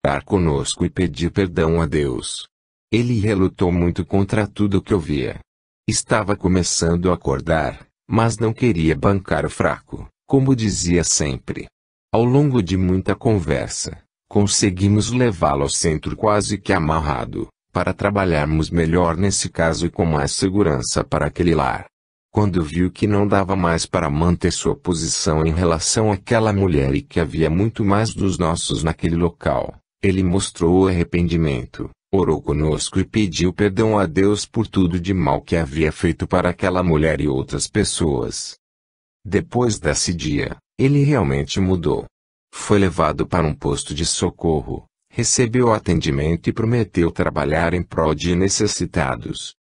orar conosco e pedir perdão a Deus. Ele relutou muito contra tudo que ouvia. Estava começando a acordar, mas não queria bancar o fraco, como dizia sempre. Ao longo de muita conversa, conseguimos levá-lo ao centro quase que amarrado, para trabalharmos melhor nesse caso e com mais segurança para aquele lar. Quando viu que não dava mais para manter sua posição em relação àquela mulher e que havia muito mais dos nossos naquele local, ele mostrou arrependimento, orou conosco e pediu perdão a Deus por tudo de mal que havia feito para aquela mulher e outras pessoas. Depois desse dia, ele realmente mudou. Foi levado para um posto de socorro, recebeu atendimento e prometeu trabalhar em prol de necessitados.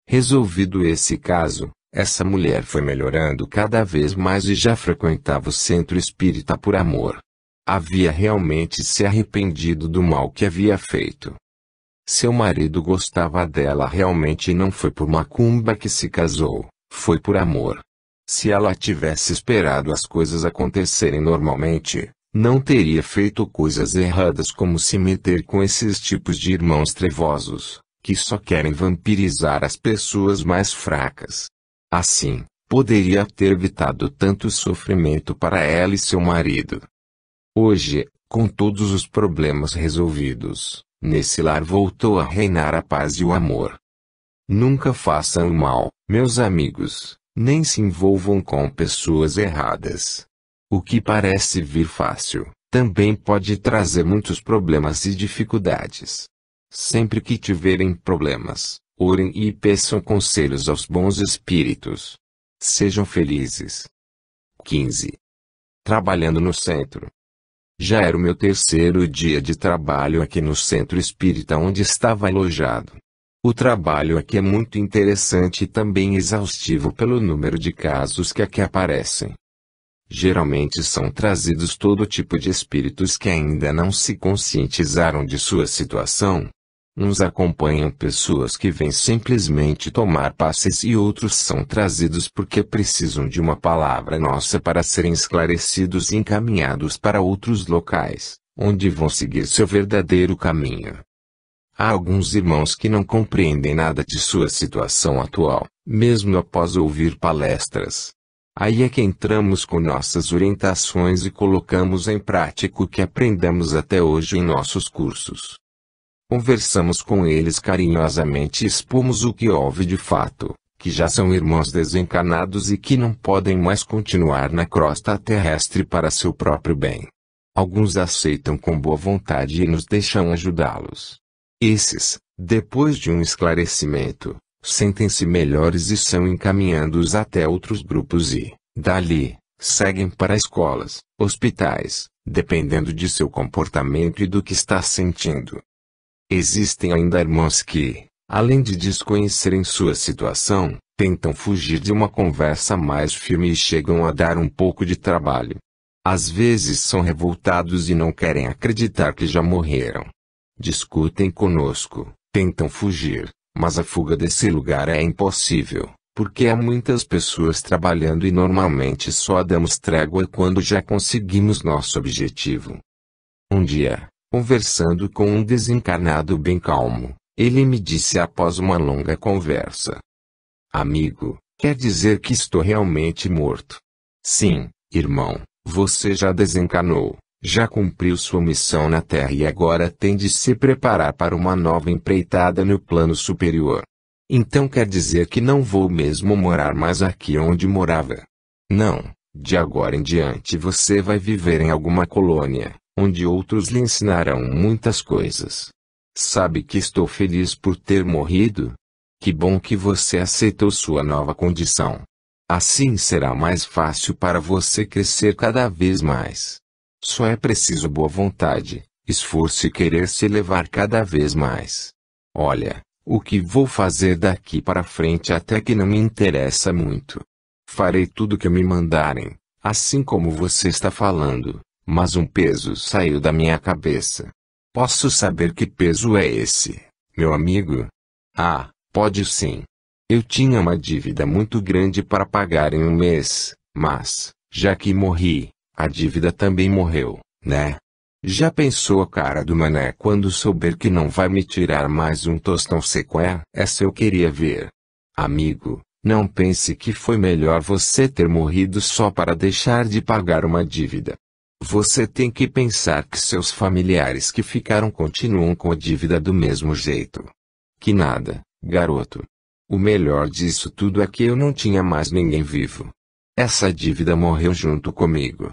Resolvido esse caso, essa mulher foi melhorando cada vez mais e já frequentava o centro espírita por amor. Havia realmente se arrependido do mal que havia feito. Seu marido gostava dela realmente e não foi por macumba que se casou, foi por amor. Se ela tivesse esperado as coisas acontecerem normalmente, não teria feito coisas erradas como se meter com esses tipos de irmãos trevosos, que só querem vampirizar as pessoas mais fracas. Assim, poderia ter evitado tanto sofrimento para ela e seu marido. Hoje, com todos os problemas resolvidos, nesse lar voltou a reinar a paz e o amor. Nunca façam o mal, meus amigos, nem se envolvam com pessoas erradas. O que parece vir fácil, também pode trazer muitos problemas e dificuldades. Sempre que tiverem problemas, orem e peçam conselhos aos bons espíritos. Sejam felizes. 15. Trabalhando no centro. Já era o meu terceiro dia de trabalho aqui no centro espírita onde estava alojado. O trabalho aqui é muito interessante e também exaustivo pelo número de casos que aqui aparecem. Geralmente são trazidos todo tipo de espíritos que ainda não se conscientizaram de sua situação. Uns acompanham pessoas que vêm simplesmente tomar passes e outros são trazidos porque precisam de uma palavra nossa para serem esclarecidos e encaminhados para outros locais, onde vão seguir seu verdadeiro caminho. Há alguns irmãos que não compreendem nada de sua situação atual, mesmo após ouvir palestras. Aí é que entramos com nossas orientações e colocamos em prática o que aprendemos até hoje em nossos cursos. Conversamos com eles carinhosamente e expomos o que houve de fato, que já são irmãos desencarnados e que não podem mais continuar na crosta terrestre para seu próprio bem. Alguns aceitam com boa vontade e nos deixam ajudá-los. Esses, depois de um esclarecimento, sentem-se melhores e são encaminhados até outros grupos e, dali, seguem para escolas, hospitais, dependendo de seu comportamento e do que está sentindo. Existem ainda irmãos que, além de desconhecerem sua situação, tentam fugir de uma conversa mais firme e chegam a dar um pouco de trabalho. Às vezes são revoltados e não querem acreditar que já morreram. Discutem conosco, tentam fugir, mas a fuga desse lugar é impossível, porque há muitas pessoas trabalhando e normalmente só damos trégua quando já conseguimos nosso objetivo. Um dia, conversando com um desencarnado bem calmo, ele me disse após uma longa conversa: "Amigo, quer dizer que estou realmente morto?" "Sim, irmão, você já desencarnou, já cumpriu sua missão na Terra e agora tem de se preparar para uma nova empreitada no plano superior." "Então quer dizer que não vou mesmo morar mais aqui onde morava?" "Não, de agora em diante você vai viver em alguma colônia, onde outros lhe ensinarão muitas coisas. Sabe que estou feliz por ter morrido? Que bom que você aceitou sua nova condição. Assim será mais fácil para você crescer cada vez mais. Só é preciso boa vontade, esforço e querer se elevar cada vez mais. Olha, o que vou fazer daqui para frente até que não me interessa muito. Farei tudo que me mandarem, assim como você está falando. Mas um peso saiu da minha cabeça. Posso saber que peso é esse, meu amigo?" "Ah, pode sim. Eu tinha uma dívida muito grande para pagar em um mês, mas, já que morri, a dívida também morreu, né? Já pensou a cara do mané quando souber que não vai me tirar mais um tostão seco? Essa eu queria ver. Amigo, não pense que foi melhor você ter morrido só para deixar de pagar uma dívida. Você tem que pensar que seus familiares que ficaram continuam com a dívida do mesmo jeito. Que nada, garoto. O melhor disso tudo é que eu não tinha mais ninguém vivo. Essa dívida morreu junto comigo.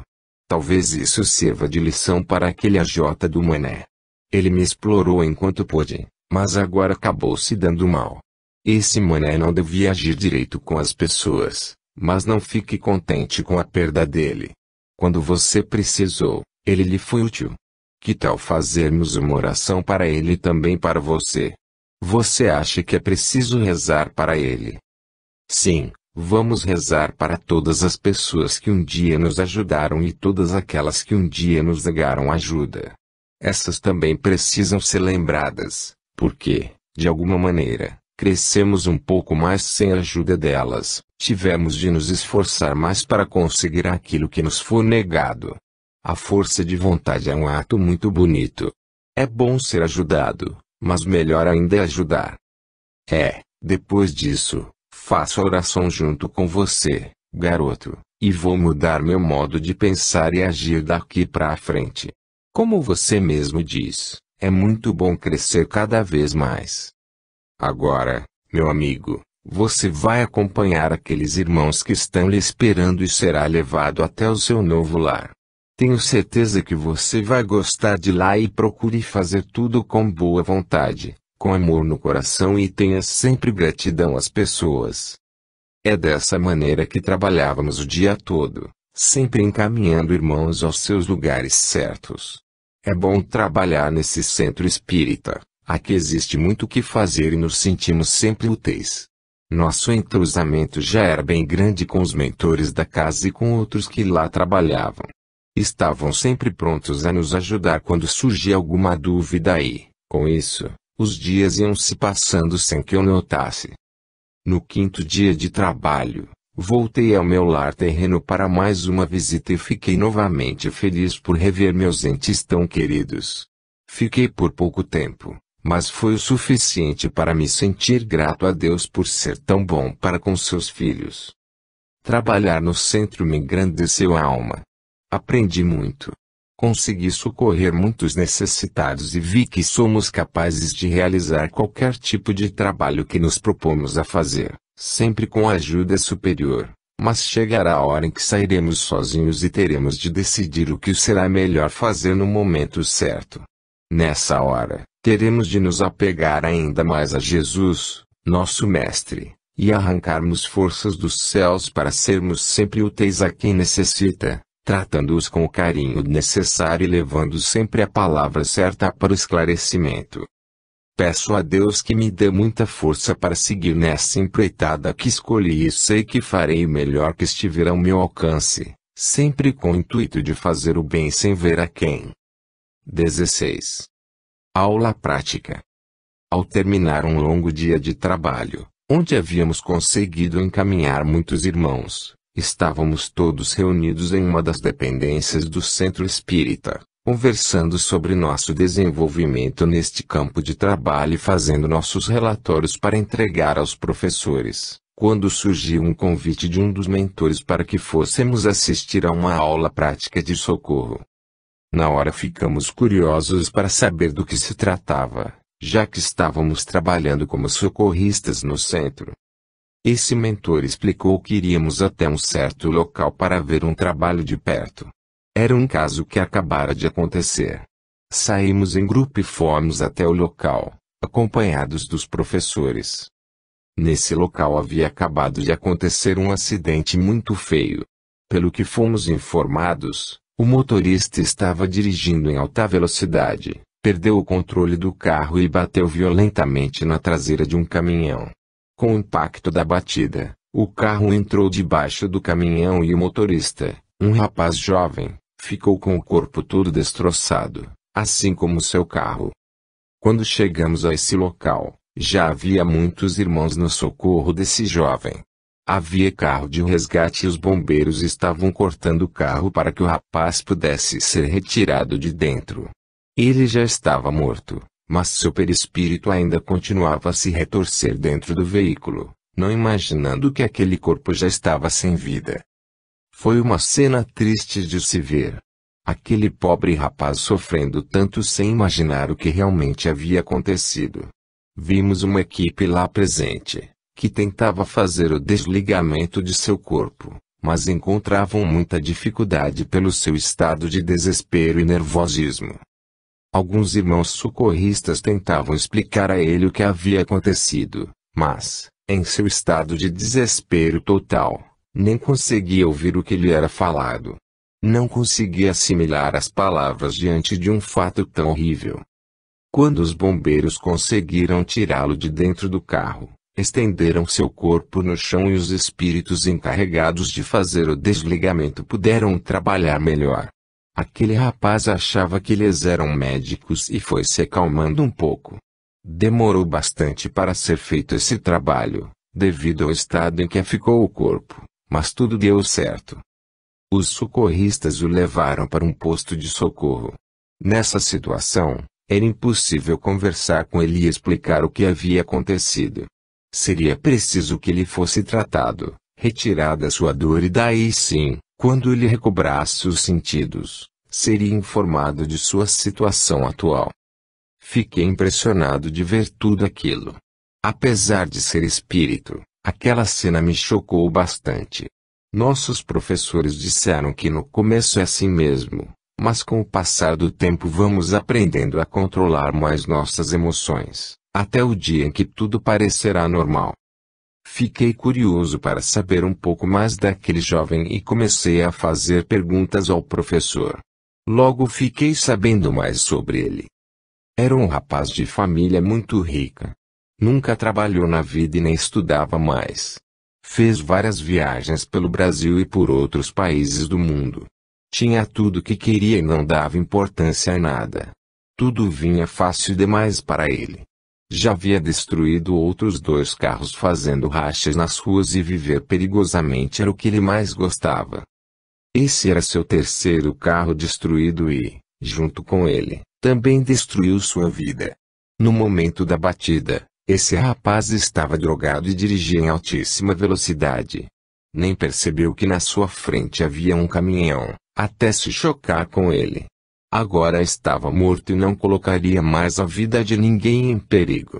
Talvez isso sirva de lição para aquele agiota do mané. Ele me explorou enquanto pôde, mas agora acabou se dando mal. Esse mané não devia agir direito com as pessoas, mas não fique contente com a perda dele. Quando você precisou, ele lhe foi útil. Que tal fazermos uma oração para ele e também para você? Você acha que é preciso rezar para ele? Sim, vamos rezar para todas as pessoas que um dia nos ajudaram e todas aquelas que um dia nos negaram ajuda. Essas também precisam ser lembradas, porque, de alguma maneira, crescemos um pouco mais sem a ajuda delas, tivemos de nos esforçar mais para conseguir aquilo que nos foi negado. A força de vontade é um ato muito bonito. É bom ser ajudado, mas melhor ainda é ajudar. Depois disso, faço a oração junto com você, garoto, e vou mudar meu modo de pensar e agir daqui para frente. Como você mesmo diz, é muito bom crescer cada vez mais. Agora, meu amigo, você vai acompanhar aqueles irmãos que estão lhe esperando e será levado até o seu novo lar. Tenho certeza que você vai gostar de lá e procure fazer tudo com boa vontade, com amor no coração e tenha sempre gratidão às pessoas. É dessa maneira que trabalhávamos o dia todo, sempre encaminhando irmãos aos seus lugares certos. É bom trabalhar nesse centro espírita. Aqui existe muito o que fazer e nos sentimos sempre úteis. Nosso entrosamento já era bem grande com os mentores da casa e com outros que lá trabalhavam. Estavam sempre prontos a nos ajudar quando surgia alguma dúvida e, com isso, os dias iam se passando sem que eu notasse. No quinto dia de trabalho, voltei ao meu lar terreno para mais uma visita e fiquei novamente feliz por rever meus entes tão queridos. Fiquei por pouco tempo, mas foi o suficiente para me sentir grato a Deus por ser tão bom para com seus filhos. Trabalhar no centro me engrandeceu a alma. Aprendi muito. Consegui socorrer muitos necessitados e vi que somos capazes de realizar qualquer tipo de trabalho que nos propomos a fazer, sempre com ajuda superior, mas chegará a hora em que sairemos sozinhos e teremos de decidir o que será melhor fazer no momento certo. Nessa hora, teremos de nos apegar ainda mais a Jesus, nosso Mestre, e arrancarmos forças dos céus para sermos sempre úteis a quem necessita, tratando-os com o carinho necessário e levando sempre a palavra certa para o esclarecimento. Peço a Deus que me dê muita força para seguir nessa empreitada que escolhi e sei que farei o melhor que estiver ao meu alcance, sempre com o intuito de fazer o bem sem ver a quem. 16. Aula prática. Ao terminar um longo dia de trabalho, onde havíamos conseguido encaminhar muitos irmãos, estávamos todos reunidos em uma das dependências do centro espírita, conversando sobre nosso desenvolvimento neste campo de trabalho e fazendo nossos relatórios para entregar aos professores, quando surgiu um convite de um dos mentores para que fôssemos assistir a uma aula prática de socorro. Na hora ficamos curiosos para saber do que se tratava, já que estávamos trabalhando como socorristas no centro. Esse mentor explicou que iríamos até um certo local para ver um trabalho de perto. Era um caso que acabara de acontecer. Saímos em grupo e fomos até o local, acompanhados dos professores. Nesse local havia acabado de acontecer um acidente muito feio. Pelo que fomos informados, o motorista estava dirigindo em alta velocidade, perdeu o controle do carro e bateu violentamente na traseira de um caminhão. Com o impacto da batida, o carro entrou debaixo do caminhão e o motorista, um rapaz jovem, ficou com o corpo todo destroçado, assim como seu carro. Quando chegamos a esse local, já havia muitos irmãos no socorro desse jovem. Havia carro de resgate e os bombeiros estavam cortando o carro para que o rapaz pudesse ser retirado de dentro. Ele já estava morto, mas seu perispírito ainda continuava a se retorcer dentro do veículo, não imaginando que aquele corpo já estava sem vida. Foi uma cena triste de se ver. Aquele pobre rapaz sofrendo tanto sem imaginar o que realmente havia acontecido. Vimos uma equipe lá presente, que tentava fazer o desligamento de seu corpo, mas encontravam muita dificuldade pelo seu estado de desespero e nervosismo. Alguns irmãos socorristas tentavam explicar a ele o que havia acontecido, mas, em seu estado de desespero total, nem conseguia ouvir o que lhe era falado. Não conseguia assimilar as palavras diante de um fato tão horrível. Quando os bombeiros conseguiram tirá-lo de dentro do carro, estenderam seu corpo no chão e os espíritos encarregados de fazer o desligamento puderam trabalhar melhor. Aquele rapaz achava que eles eram médicos e foi se acalmando um pouco. Demorou bastante para ser feito esse trabalho, devido ao estado em que ficou o corpo, mas tudo deu certo. Os socorristas o levaram para um posto de socorro. Nessa situação, era impossível conversar com ele e explicar o que havia acontecido. Seria preciso que ele fosse tratado, retirada sua dor e daí sim, quando ele recobrasse os sentidos, seria informado de sua situação atual. Fiquei impressionado de ver tudo aquilo. Apesar de ser espírito, aquela cena me chocou bastante. Nossos professores disseram que no começo é assim mesmo, mas com o passar do tempo vamos aprendendo a controlar mais nossas emoções, até o dia em que tudo parecerá normal. Fiquei curioso para saber um pouco mais daquele jovem e comecei a fazer perguntas ao professor. Logo fiquei sabendo mais sobre ele. Era um rapaz de família muito rica. Nunca trabalhou na vida e nem estudava mais. Fez várias viagens pelo Brasil e por outros países do mundo. Tinha tudo o que queria e não dava importância a nada. Tudo vinha fácil demais para ele. Já havia destruído outros 2 carros fazendo rachas nas ruas e viver perigosamente era o que ele mais gostava. Esse era seu 3º carro destruído e, junto com ele, também destruiu sua vida. No momento da batida, esse rapaz estava drogado e dirigia em altíssima velocidade. Nem percebeu que na sua frente havia um caminhão, até se chocar com ele. Agora estava morto e não colocaria mais a vida de ninguém em perigo.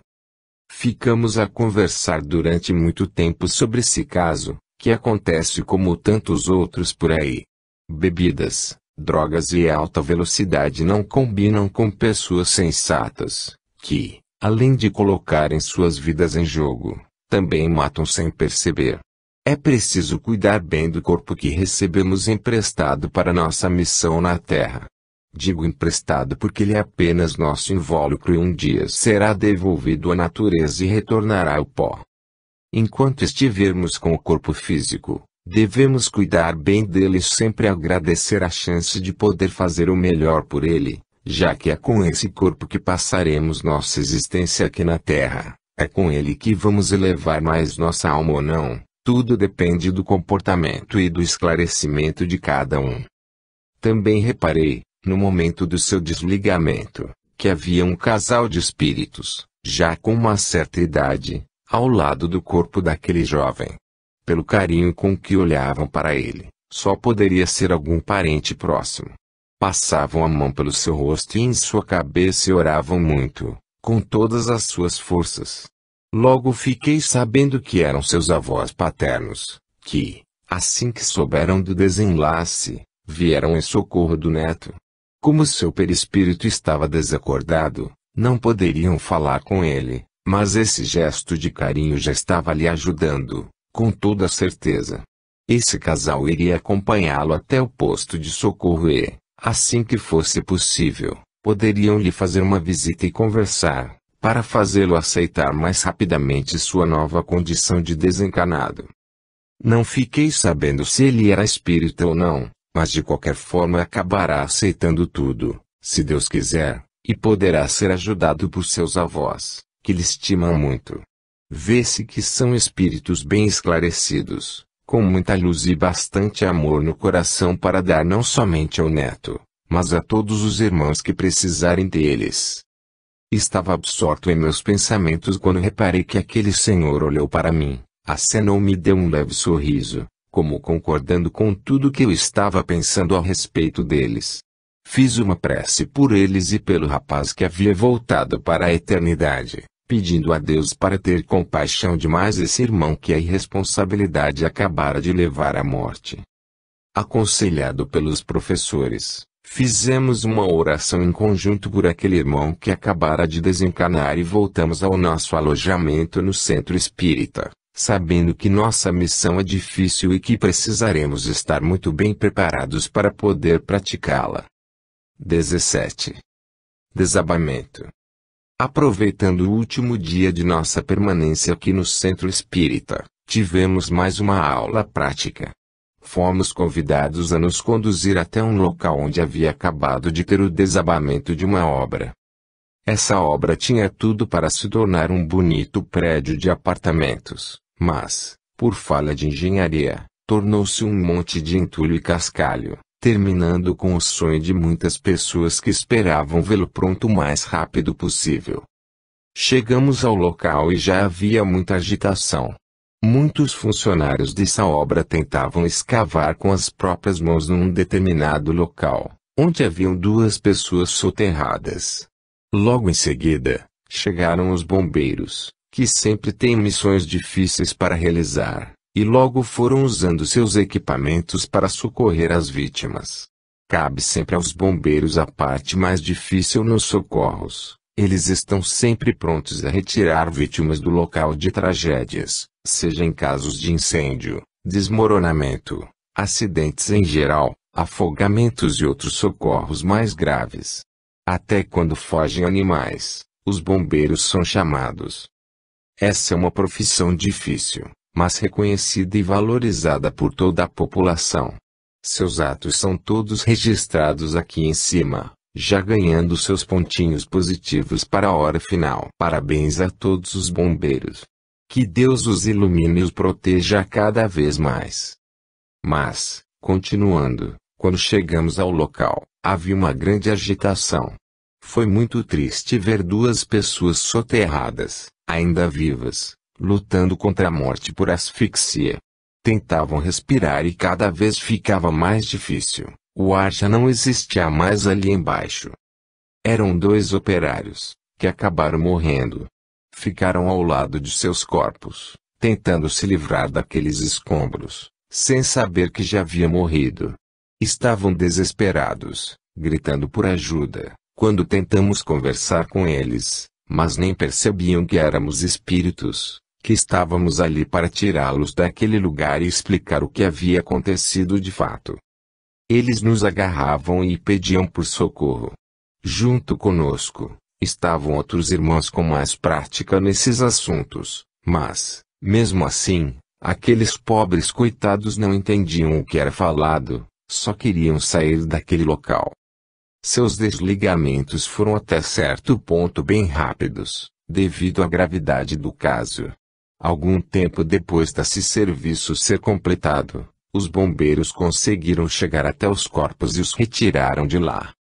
Ficamos a conversar durante muito tempo sobre esse caso, que acontece como tantos outros por aí. Bebidas, drogas e alta velocidade não combinam com pessoas sensatas, que, além de colocarem suas vidas em jogo, também matam sem perceber. É preciso cuidar bem do corpo que recebemos emprestado para nossa missão na Terra. Digo emprestado porque ele é apenas nosso invólucro e um dia será devolvido à natureza e retornará ao pó. Enquanto estivermos com o corpo físico, devemos cuidar bem dele e sempre agradecer a chance de poder fazer o melhor por ele, já que é com esse corpo que passaremos nossa existência aqui na Terra, é com ele que vamos elevar mais nossa alma ou não. Tudo depende do comportamento e do esclarecimento de cada um. Também reparei, no momento do seu desligamento, que havia um casal de espíritos, já com uma certa idade, ao lado do corpo daquele jovem. Pelo carinho com que olhavam para ele, só poderia ser algum parente próximo. Passavam a mão pelo seu rosto e em sua cabeça e oravam muito, com todas as suas forças. Logo fiquei sabendo que eram seus avós paternos, que, assim que souberam do desenlace, vieram em socorro do neto. Como seu perispírito estava desacordado, não poderiam falar com ele, mas esse gesto de carinho já estava lhe ajudando, com toda certeza. Esse casal iria acompanhá-lo até o posto de socorro e, assim que fosse possível, poderiam lhe fazer uma visita e conversar, para fazê-lo aceitar mais rapidamente sua nova condição de desencarnado. Não fiquei sabendo se ele era espírita ou não, mas de qualquer forma acabará aceitando tudo, se Deus quiser, e poderá ser ajudado por seus avós, que lhe estimam muito. Vê-se que são espíritos bem esclarecidos, com muita luz e bastante amor no coração para dar não somente ao neto, mas a todos os irmãos que precisarem deles. Estava absorto em meus pensamentos quando reparei que aquele senhor olhou para mim, acenou-me e deu um leve sorriso, como concordando com tudo que eu estava pensando a respeito deles. Fiz uma prece por eles e pelo rapaz que havia voltado para a eternidade, pedindo a Deus para ter compaixão de mais esse irmão que a irresponsabilidade acabara de levar à morte. Aconselhado pelos professores, fizemos uma oração em conjunto por aquele irmão que acabara de desencarnar e voltamos ao nosso alojamento no centro espírita, sabendo que nossa missão é difícil e que precisaremos estar muito bem preparados para poder praticá-la. 17. Desabamento. Aproveitando o último dia de nossa permanência aqui no centro espírita, tivemos mais uma aula prática. Fomos convidados a nos conduzir até um local onde havia acabado de ter o desabamento de uma obra. Essa obra tinha tudo para se tornar um bonito prédio de apartamentos, mas, por falha de engenharia, tornou-se um monte de entulho e cascalho, terminando com o sonho de muitas pessoas que esperavam vê-lo pronto o mais rápido possível. Chegamos ao local e já havia muita agitação. Muitos funcionários dessa obra tentavam escavar com as próprias mãos num determinado local, onde haviam 2 pessoas soterradas. Logo em seguida, chegaram os bombeiros, que sempre têm missões difíceis para realizar, e logo foram usando seus equipamentos para socorrer as vítimas. Cabe sempre aos bombeiros a parte mais difícil nos socorros. Eles estão sempre prontos a retirar vítimas do local de tragédias, seja em casos de incêndio, desmoronamento, acidentes em geral, afogamentos e outros socorros mais graves. Até quando fogem animais, os bombeiros são chamados. Essa é uma profissão difícil, mas reconhecida e valorizada por toda a população. Seus atos são todos registrados aqui em cima, já ganhando seus pontinhos positivos para a hora final. Parabéns a todos os bombeiros. Que Deus os ilumine e os proteja cada vez mais. Mas, continuando, quando chegamos ao local, havia uma grande agitação. Foi muito triste ver 2 pessoas soterradas, ainda vivas, lutando contra a morte por asfixia. Tentavam respirar e cada vez ficava mais difícil. O ar já não existia mais ali embaixo. Eram 2 operários, que acabaram morrendo. Ficaram ao lado de seus corpos, tentando se livrar daqueles escombros, sem saber que já havia morrido. Estavam desesperados, gritando por ajuda, quando tentamos conversar com eles, mas nem percebiam que éramos espíritos, que estávamos ali para tirá-los daquele lugar e explicar o que havia acontecido de fato. Eles nos agarravam e pediam por socorro. Junto conosco, estavam outros irmãos com mais prática nesses assuntos, mas, mesmo assim, aqueles pobres coitados não entendiam o que era falado, só queriam sair daquele local. Seus desligamentos foram até certo ponto bem rápidos, devido à gravidade do caso. Algum tempo depois desse serviço ser completado, os bombeiros conseguiram chegar até os corpos e os retiraram de lá.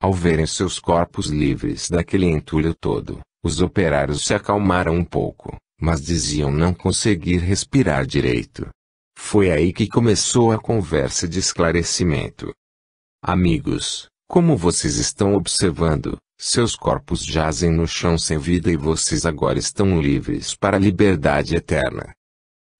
Ao verem seus corpos livres daquele entulho todo, os operários se acalmaram um pouco, mas diziam não conseguir respirar direito. Foi aí que começou a conversa de esclarecimento. Amigos, como vocês estão observando, seus corpos jazem no chão sem vida e vocês agora estão livres para a liberdade eterna.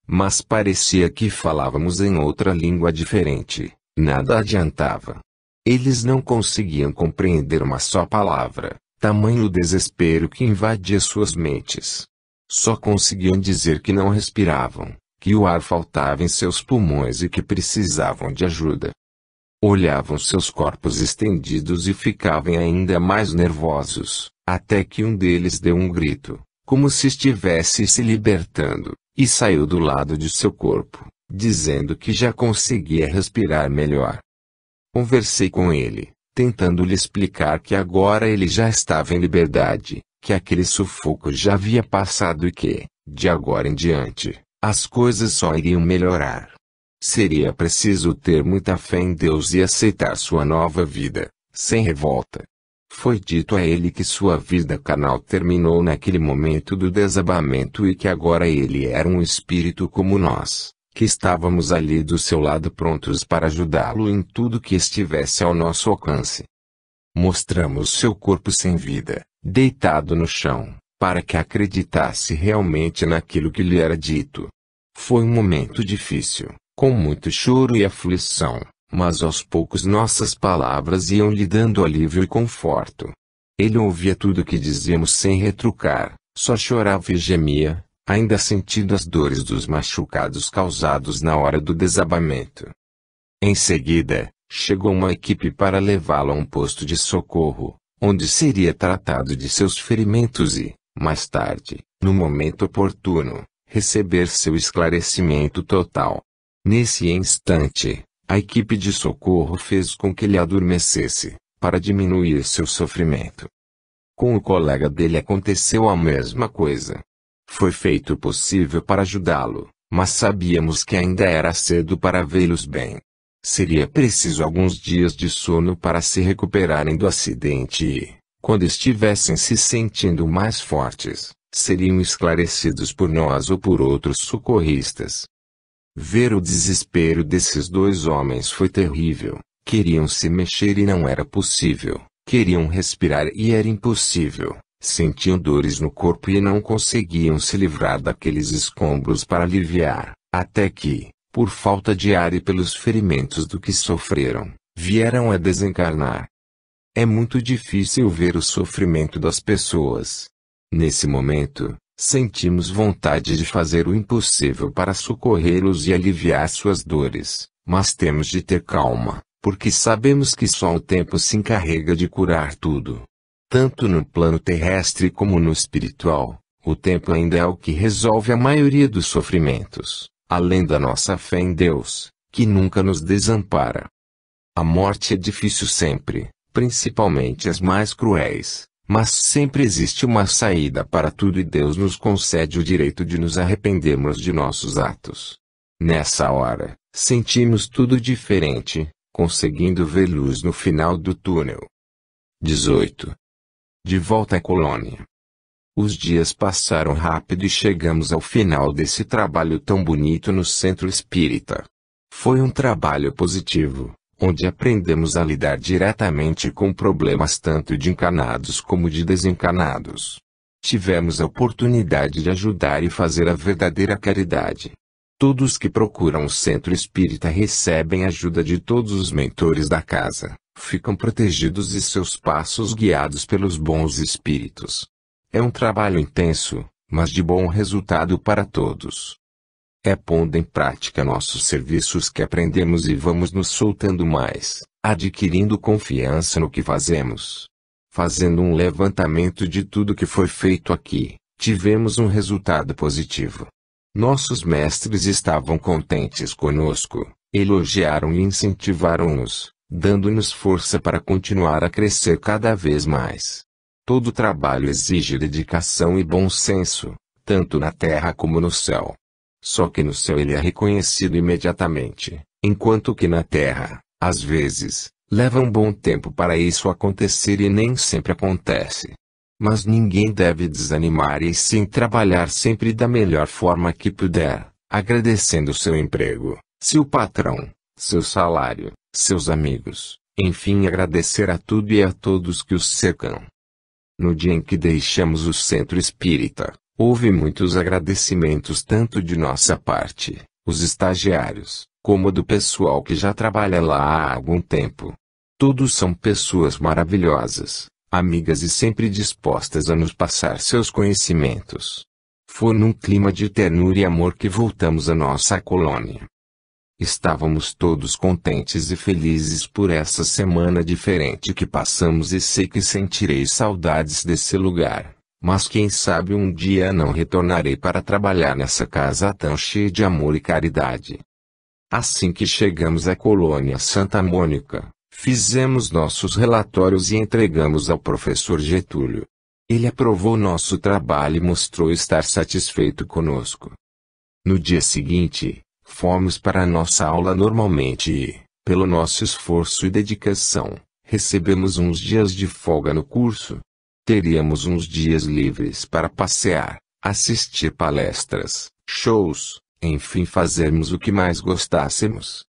Mas parecia que falávamos em outra língua diferente, nada adiantava. Eles não conseguiam compreender uma só palavra, tamanho o desespero que invadia suas mentes. Só conseguiam dizer que não respiravam, que o ar faltava em seus pulmões e que precisavam de ajuda. Olhavam seus corpos estendidos e ficavam ainda mais nervosos, até que um deles deu um grito, como se estivesse se libertando, e saiu do lado de seu corpo, dizendo que já conseguia respirar melhor. Conversei com ele, tentando lhe explicar que agora ele já estava em liberdade, que aquele sufoco já havia passado e que, de agora em diante, as coisas só iriam melhorar. Seria preciso ter muita fé em Deus e aceitar sua nova vida, sem revolta. Foi dito a ele que sua vida carnal terminou naquele momento do desabamento e que agora ele era um espírito como nós, que estávamos ali do seu lado prontos para ajudá-lo em tudo que estivesse ao nosso alcance. Mostramos seu corpo sem vida, deitado no chão, para que acreditasse realmente naquilo que lhe era dito. Foi um momento difícil, com muito choro e aflição, mas aos poucos nossas palavras iam lhe dando alívio e conforto. Ele ouvia tudo o que dizíamos sem retrucar, só chorava e gemia, ainda sentindo as dores dos machucados causados na hora do desabamento. Em seguida, chegou uma equipe para levá-lo a um posto de socorro, onde seria tratado de seus ferimentos e, mais tarde, no momento oportuno, receber seu esclarecimento total. Nesse instante, a equipe de socorro fez com que ele adormecesse, para diminuir seu sofrimento. Com o colega dele aconteceu a mesma coisa. Foi feito o possível para ajudá-lo, mas sabíamos que ainda era cedo para vê-los bem. Seria preciso alguns dias de sono para se recuperarem do acidente e, quando estivessem se sentindo mais fortes, seriam esclarecidos por nós ou por outros socorristas. Ver o desespero desses dois homens foi terrível. Queriam se mexer e não era possível. Queriam respirar e era impossível. Sentiam dores no corpo e não conseguiam se livrar daqueles escombros para aliviar, até que, por falta de ar e pelos ferimentos do que sofreram, vieram a desencarnar. É muito difícil ver o sofrimento das pessoas. Nesse momento, sentimos vontade de fazer o impossível para socorrê-los e aliviar suas dores, mas temos de ter calma, porque sabemos que só o tempo se encarrega de curar tudo. Tanto no plano terrestre como no espiritual, o tempo ainda é o que resolve a maioria dos sofrimentos, além da nossa fé em Deus, que nunca nos desampara. A morte é difícil sempre, principalmente as mais cruéis, mas sempre existe uma saída para tudo e Deus nos concede o direito de nos arrependermos de nossos atos. Nessa hora, sentimos tudo diferente, conseguindo ver luz no final do túnel. 18. De volta à colônia. Os dias passaram rápido e chegamos ao final desse trabalho tão bonito no centro espírita. Foi um trabalho positivo, onde aprendemos a lidar diretamente com problemas tanto de encarnados como de desencarnados. Tivemos a oportunidade de ajudar e fazer a verdadeira caridade. Todos que procuram o centro espírita recebem ajuda de todos os mentores da casa, ficam protegidos e seus passos guiados pelos bons espíritos. É um trabalho intenso, mas de bom resultado para todos. É pondo em prática nossos serviços que aprendemos e vamos nos soltando mais, adquirindo confiança no que fazemos. Fazendo um levantamento de tudo que foi feito aqui, tivemos um resultado positivo. Nossos mestres estavam contentes conosco, elogiaram e incentivaram-nos, dando-nos força para continuar a crescer cada vez mais. Todo trabalho exige dedicação e bom senso, tanto na terra como no céu. Só que no céu ele é reconhecido imediatamente, enquanto que na terra, às vezes, leva um bom tempo para isso acontecer e nem sempre acontece. Mas ninguém deve desanimar e sim trabalhar sempre da melhor forma que puder, agradecendo seu emprego, seu patrão, seu salário, seus amigos, enfim agradecer a tudo e a todos que os cercam. No dia em que deixamos o centro espírita, houve muitos agradecimentos tanto de nossa parte, os estagiários, como do pessoal que já trabalha lá há algum tempo. Todos são pessoas maravilhosas, amigas e sempre dispostas a nos passar seus conhecimentos. Foi num clima de ternura e amor que voltamos à nossa colônia. Estávamos todos contentes e felizes por essa semana diferente que passamos e sei que sentirei saudades desse lugar, mas quem sabe um dia não retornarei para trabalhar nessa casa tão cheia de amor e caridade. Assim que chegamos à colônia Santa Mônica, fizemos nossos relatórios e entregamos ao professor Getúlio. Ele aprovou nosso trabalho e mostrou estar satisfeito conosco. No dia seguinte, fomos para nossa aula normalmente e, pelo nosso esforço e dedicação, recebemos uns dias de folga no curso. Teríamos uns dias livres para passear, assistir palestras, shows, enfim fazermos o que mais gostássemos.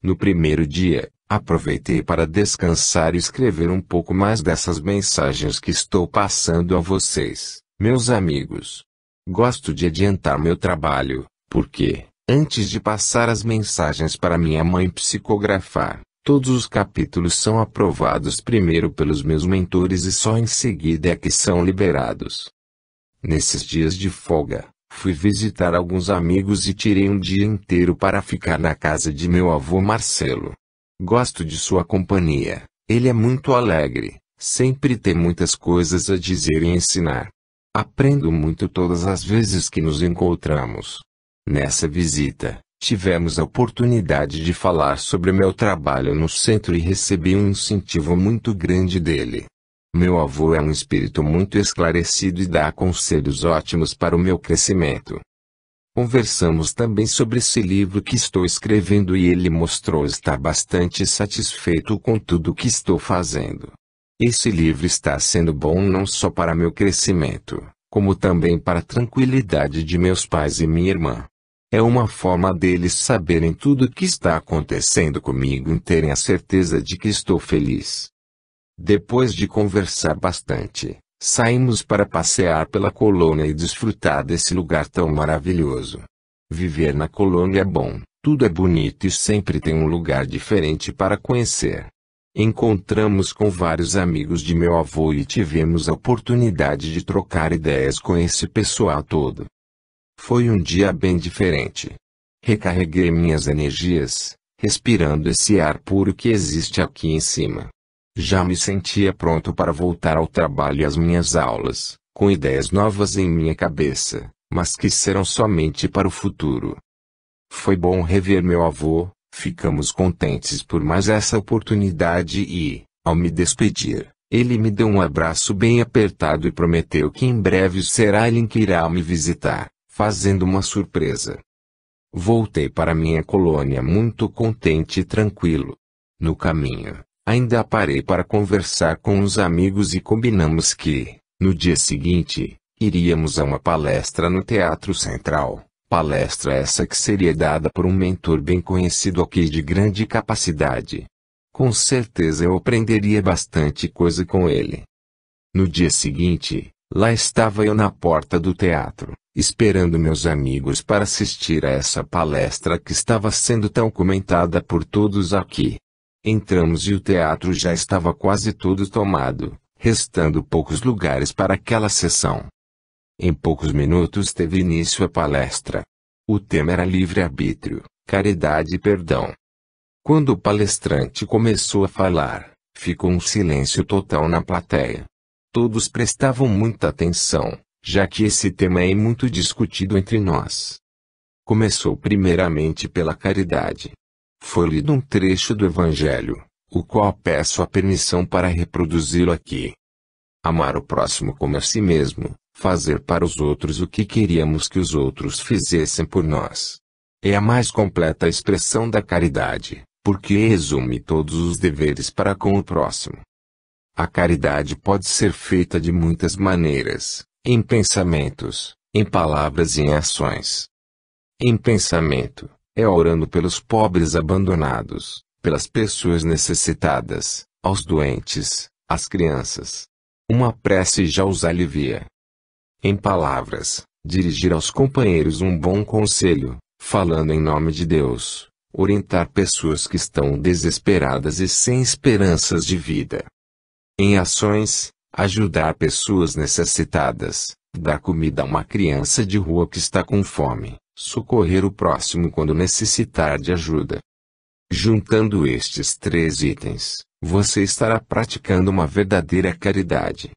No primeiro dia, aproveitei para descansar e escrever um pouco mais dessas mensagens que estou passando a vocês, meus amigos. Gosto de adiantar meu trabalho, porque, antes de passar as mensagens para minha mãe psicografar, todos os capítulos são aprovados primeiro pelos meus mentores e só em seguida é que são liberados. Nesses dias de folga, fui visitar alguns amigos e tirei um dia inteiro para ficar na casa de meu avô Marcelo. Gosto de sua companhia, ele é muito alegre, sempre tem muitas coisas a dizer e ensinar. Aprendo muito todas as vezes que nos encontramos. Nessa visita, tivemos a oportunidade de falar sobre meu trabalho no centro e recebi um incentivo muito grande dele. Meu avô é um espírito muito esclarecido e dá conselhos ótimos para o meu crescimento. Conversamos também sobre esse livro que estou escrevendo e ele mostrou estar bastante satisfeito com tudo o que estou fazendo. Esse livro está sendo bom não só para meu crescimento, como também para a tranquilidade de meus pais e minha irmã. É uma forma deles saberem tudo o que está acontecendo comigo e terem a certeza de que estou feliz. Depois de conversar bastante, saímos para passear pela colônia e desfrutar desse lugar tão maravilhoso. Viver na colônia é bom, tudo é bonito e sempre tem um lugar diferente para conhecer. Encontramos com vários amigos de meu avô e tivemos a oportunidade de trocar ideias com esse pessoal todo. Foi um dia bem diferente. Recarreguei minhas energias, respirando esse ar puro que existe aqui em cima. Já me sentia pronto para voltar ao trabalho e às minhas aulas, com ideias novas em minha cabeça, mas que serão somente para o futuro. Foi bom rever meu avô, ficamos contentes por mais essa oportunidade e, ao me despedir, ele me deu um abraço bem apertado e prometeu que em breve será ele que irá me visitar, fazendo uma surpresa. Voltei para minha colônia muito contente e tranquilo. No caminho, ainda parei para conversar com uns amigos e combinamos que, no dia seguinte, iríamos a uma palestra no Teatro Central. Palestra essa que seria dada por um mentor bem conhecido aqui de grande capacidade. Com certeza eu aprenderia bastante coisa com ele. No dia seguinte, lá estava eu na porta do teatro, esperando meus amigos para assistir a essa palestra que estava sendo tão comentada por todos aqui. Entramos e o teatro já estava quase todo tomado, restando poucos lugares para aquela sessão. Em poucos minutos teve início a palestra. O tema era livre-arbítrio, caridade e perdão. Quando o palestrante começou a falar, ficou um silêncio total na plateia. Todos prestavam muita atenção, já que esse tema é muito discutido entre nós. Começou primeiramente pela caridade. Foi lido um trecho do Evangelho, o qual peço a permissão para reproduzi-lo aqui. Amar o próximo como a si mesmo, fazer para os outros o que queríamos que os outros fizessem por nós. É a mais completa expressão da caridade, porque resume todos os deveres para com o próximo. A caridade pode ser feita de muitas maneiras, em pensamentos, em palavras e em ações. Em pensamento, é orando pelos pobres abandonados, pelas pessoas necessitadas, aos doentes, às crianças. Uma prece já os alivia. Em palavras, dirigir aos companheiros um bom conselho, falando em nome de Deus, orientar pessoas que estão desesperadas e sem esperanças de vida. Em ações, ajudar pessoas necessitadas, dar comida a uma criança de rua que está com fome, socorrer o próximo quando necessitar de ajuda. Juntando estes 3 itens, você estará praticando uma verdadeira caridade.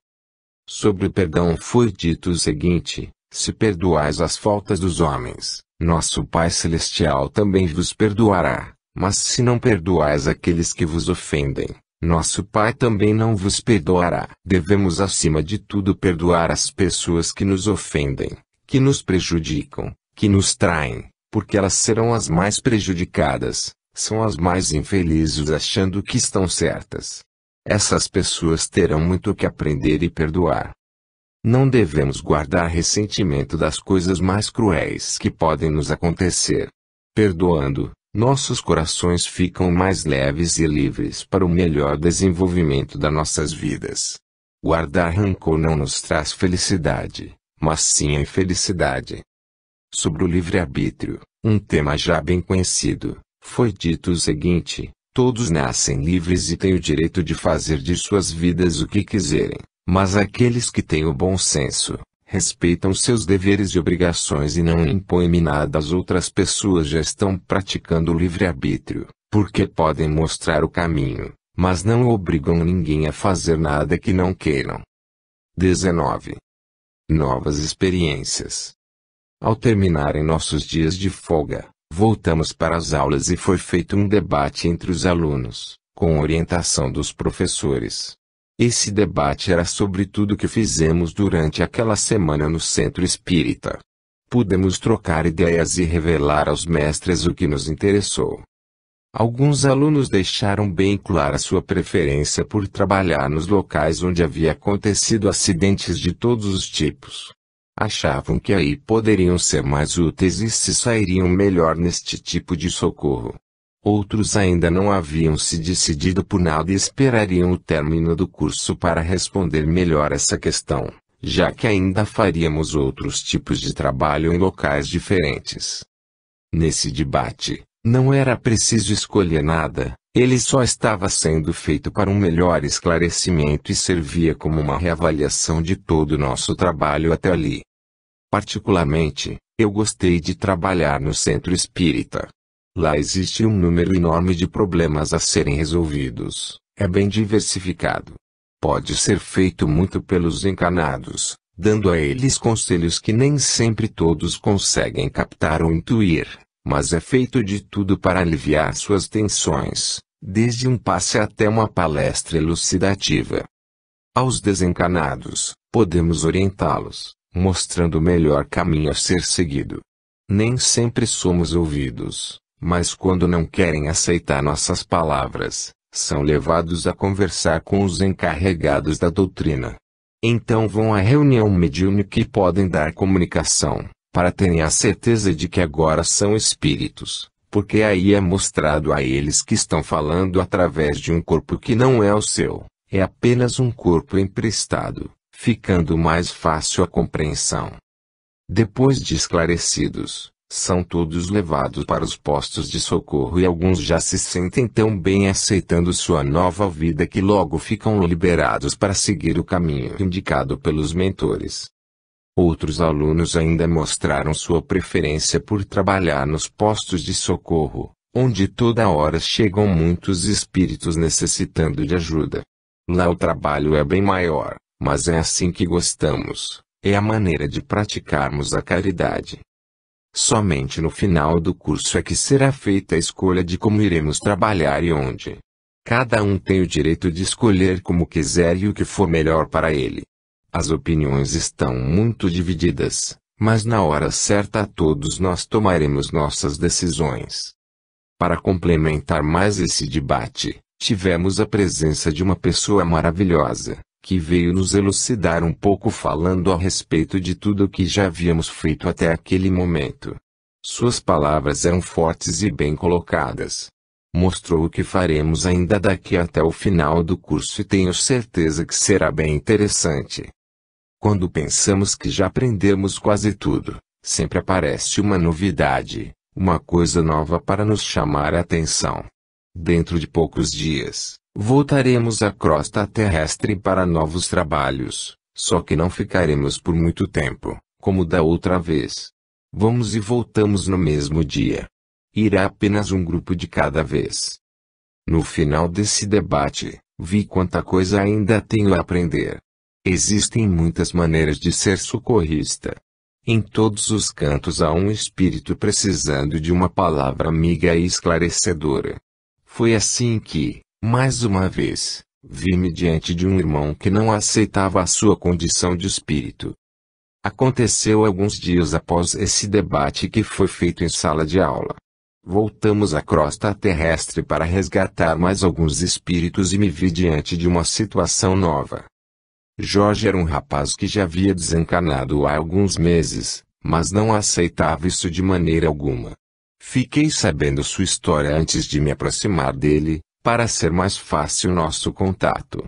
Sobre o perdão foi dito o seguinte: se perdoais as faltas dos homens, nosso Pai Celestial também vos perdoará, mas se não perdoais aqueles que vos ofendem, Nosso Pai também não vos perdoará. Devemos acima de tudo perdoar as pessoas que nos ofendem, que nos prejudicam, que nos traem, porque elas serão as mais prejudicadas, são as mais infelizes achando que estão certas. Essas pessoas terão muito que aprender e perdoar. Não devemos guardar ressentimento das coisas mais cruéis que podem nos acontecer. Perdoando, nossos corações ficam mais leves e livres para o melhor desenvolvimento das nossas vidas. Guardar rancor não nos traz felicidade, mas sim a infelicidade. Sobre o livre-arbítrio, um tema já bem conhecido, foi dito o seguinte: todos nascem livres e têm o direito de fazer de suas vidas o que quiserem, mas aqueles que têm o bom senso, respeitam seus deveres e obrigações e não impõem nada às outras pessoas já estão praticando o livre-arbítrio, porque podem mostrar o caminho, mas não obrigam ninguém a fazer nada que não queiram. 19. Novas experiências. Ao terminarem nossos dias de folga, voltamos para as aulas e foi feito um debate entre os alunos, com orientação dos professores. Esse debate era sobre tudo o que fizemos durante aquela semana no centro espírita. Pudemos trocar ideias e revelar aos mestres o que nos interessou. Alguns alunos deixaram bem clara sua preferência por trabalhar nos locais onde havia acontecido acidentes de todos os tipos. Achavam que aí poderiam ser mais úteis e se sairiam melhor neste tipo de socorro. Outros ainda não haviam se decidido por nada e esperariam o término do curso para responder melhor essa questão, já que ainda faríamos outros tipos de trabalho em locais diferentes. Nesse debate, não era preciso escolher nada, ele só estava sendo feito para um melhor esclarecimento e servia como uma reavaliação de todo o nosso trabalho até ali. Particularmente, eu gostei de trabalhar no centro espírita. Lá existe um número enorme de problemas a serem resolvidos, é bem diversificado. Pode ser feito muito pelos encarnados, dando a eles conselhos que nem sempre todos conseguem captar ou intuir, mas é feito de tudo para aliviar suas tensões, desde um passe até uma palestra elucidativa. Aos desencarnados, podemos orientá-los, mostrando o melhor caminho a ser seguido. Nem sempre somos ouvidos, mas quando não querem aceitar nossas palavras, são levados a conversar com os encarregados da doutrina. Então vão à reunião mediúnica e podem dar comunicação, para terem a certeza de que agora são espíritos, porque aí é mostrado a eles que estão falando através de um corpo que não é o seu, é apenas um corpo emprestado, ficando mais fácil a compreensão. Depois de esclarecidos, são todos levados para os postos de socorro e alguns já se sentem tão bem aceitando sua nova vida que logo ficam liberados para seguir o caminho indicado pelos mentores. Outros alunos ainda mostraram sua preferência por trabalhar nos postos de socorro, onde toda hora chegam muitos espíritos necessitando de ajuda. Lá o trabalho é bem maior, mas é assim que gostamos, é a maneira de praticarmos a caridade. Somente no final do curso é que será feita a escolha de como iremos trabalhar e onde. Cada um tem o direito de escolher como quiser e o que for melhor para ele. As opiniões estão muito divididas, mas na hora certa todos nós tomaremos nossas decisões. Para complementar mais esse debate, tivemos a presença de uma pessoa maravilhosa, que veio nos elucidar um pouco falando a respeito de tudo o que já havíamos feito até aquele momento. Suas palavras eram fortes e bem colocadas. Mostrou o que faremos ainda daqui até o final do curso e tenho certeza que será bem interessante. Quando pensamos que já aprendemos quase tudo, sempre aparece uma novidade, uma coisa nova para nos chamar a atenção. Dentro de poucos dias, voltaremos à crosta terrestre para novos trabalhos, só que não ficaremos por muito tempo, como da outra vez. Vamos e voltamos no mesmo dia. Irá apenas um grupo de cada vez. No final desse debate, vi quanta coisa ainda tenho a aprender. Existem muitas maneiras de ser socorrista. Em todos os cantos há um espírito precisando de uma palavra amiga e esclarecedora. Foi assim que, Mais uma vez, vi-me diante de um irmão que não aceitava a sua condição de espírito. Aconteceu alguns dias após esse debate que foi feito em sala de aula. Voltamos à crosta terrestre para resgatar mais alguns espíritos e me vi diante de uma situação nova. Jorge era um rapaz que já havia desencarnado há alguns meses, mas não aceitava isso de maneira alguma. Fiquei sabendo sua história antes de me aproximar dele, para ser mais fácil nosso contato.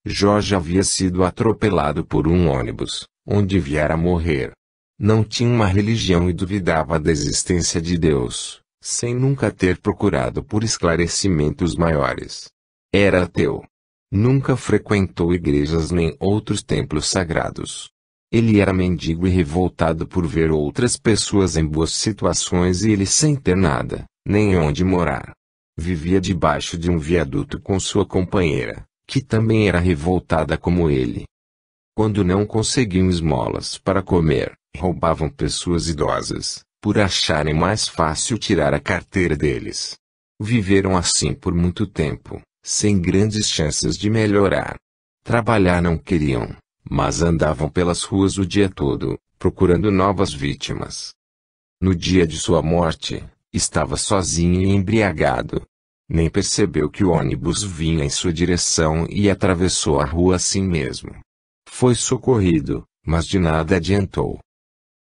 Jorge havia sido atropelado por um ônibus, onde viera a morrer. Não tinha uma religião e duvidava da existência de Deus, sem nunca ter procurado por esclarecimentos maiores. Era ateu. Nunca frequentou igrejas nem outros templos sagrados. Ele era mendigo e revoltado por ver outras pessoas em boas situações e ele sem ter nada, nem onde morar. Vivia debaixo de um viaduto com sua companheira, que também era revoltada como ele. Quando não conseguiam esmolas para comer, roubavam pessoas idosas, por acharem mais fácil tirar a carteira deles. Viveram assim por muito tempo, sem grandes chances de melhorar. Trabalhar não queriam, mas andavam pelas ruas o dia todo, procurando novas vítimas. No dia de sua morte, estava sozinho e embriagado. Nem percebeu que o ônibus vinha em sua direção e atravessou a rua assim mesmo. Foi socorrido, mas de nada adiantou.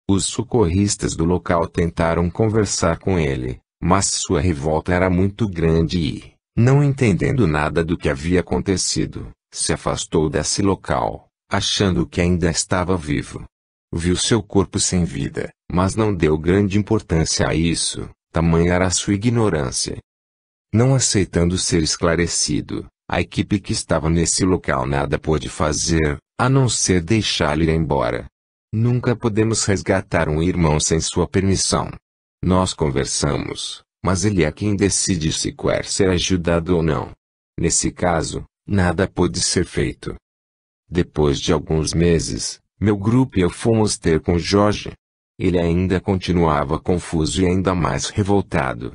Os socorristas do local tentaram conversar com ele, mas sua revolta era muito grande e, não entendendo nada do que havia acontecido, se afastou desse local, achando que ainda estava vivo. Viu seu corpo sem vida, mas não deu grande importância a isso, tamanha era a sua ignorância. Não aceitando ser esclarecido, a equipe que estava nesse local nada pôde fazer, a não ser deixá-lo ir embora. Nunca podemos resgatar um irmão sem sua permissão. Nós conversamos, mas ele é quem decide se quer ser ajudado ou não. Nesse caso, nada pôde ser feito. Depois de alguns meses, meu grupo e eu fomos ter com Jorge. Ele ainda continuava confuso e ainda mais revoltado.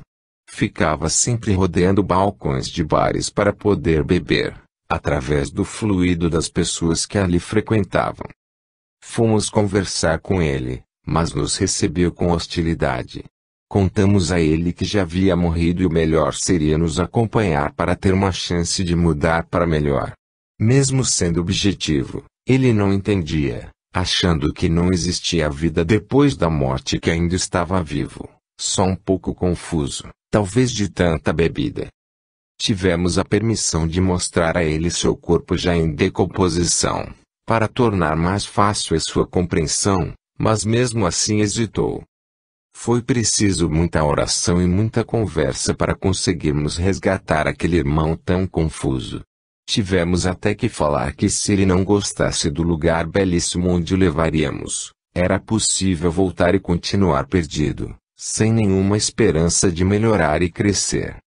Ficava sempre rodeando balcões de bares para poder beber, através do fluido das pessoas que ali frequentavam. Fomos conversar com ele, mas nos recebeu com hostilidade. Contamos a ele que já havia morrido e o melhor seria nos acompanhar para ter uma chance de mudar para melhor. Mesmo sendo objetivo, ele não entendia, achando que não existia vida depois da morte e que ainda estava vivo, só um pouco confuso, talvez de tanta bebida. Tivemos a permissão de mostrar a ele seu corpo já em decomposição, para tornar mais fácil a sua compreensão, mas mesmo assim hesitou. Foi preciso muita oração e muita conversa para conseguirmos resgatar aquele irmão tão confuso. Tivemos até que falar que se ele não gostasse do lugar belíssimo onde o levaríamos, era possível voltar e continuar perdido, sem nenhuma esperança de melhorar e crescer.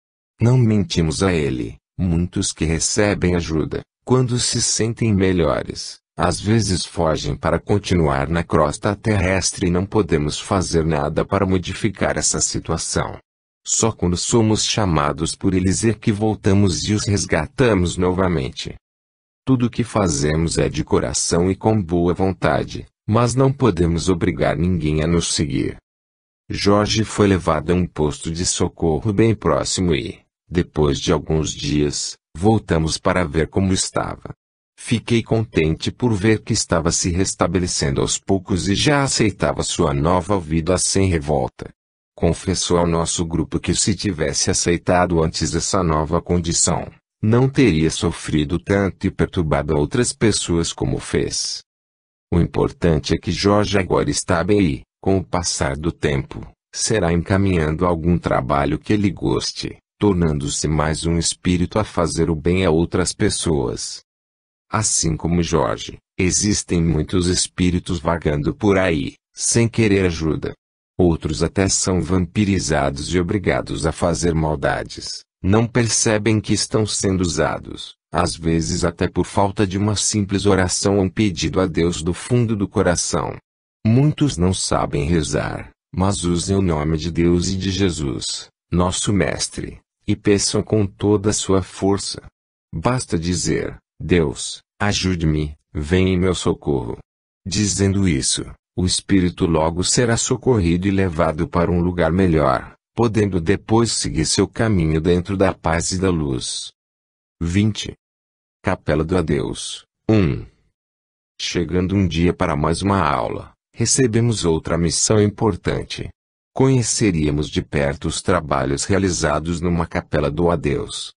Não mentimos a ele, muitos que recebem ajuda, quando se sentem melhores, às vezes fogem para continuar na crosta terrestre e não podemos fazer nada para modificar essa situação. Só quando somos chamados por eles é que voltamos e os resgatamos novamente. Tudo o que fazemos é de coração e com boa vontade, mas não podemos obrigar ninguém a nos seguir. Jorge foi levado a um posto de socorro bem próximo e, depois de alguns dias, voltamos para ver como estava. Fiquei contente por ver que estava se restabelecendo aos poucos e já aceitava sua nova vida sem revolta. Confessou ao nosso grupo que se tivesse aceitado antes essa nova condição, não teria sofrido tanto e perturbado outras pessoas como fez. O importante é que Jorge agora está bem e, com o passar do tempo, será encaminhando algum trabalho que ele goste, tornando-se mais um espírito a fazer o bem a outras pessoas. Assim como Jorge, existem muitos espíritos vagando por aí, sem querer ajuda. Outros até são vampirizados e obrigados a fazer maldades, não percebem que estão sendo usados, às vezes até por falta de uma simples oração ou um pedido a Deus do fundo do coração. Muitos não sabem rezar, mas usam o nome de Deus e de Jesus, nosso Mestre, e peçam com toda a sua força. Basta dizer: Deus, ajude-me, venha em meu socorro. Dizendo isso, o espírito logo será socorrido e levado para um lugar melhor, podendo depois seguir seu caminho dentro da paz e da luz. 20. Capela do Adeus. 1. Chegando um dia para mais uma aula, recebemos outra missão importante. Conheceríamos de perto os trabalhos realizados numa capela do adeus.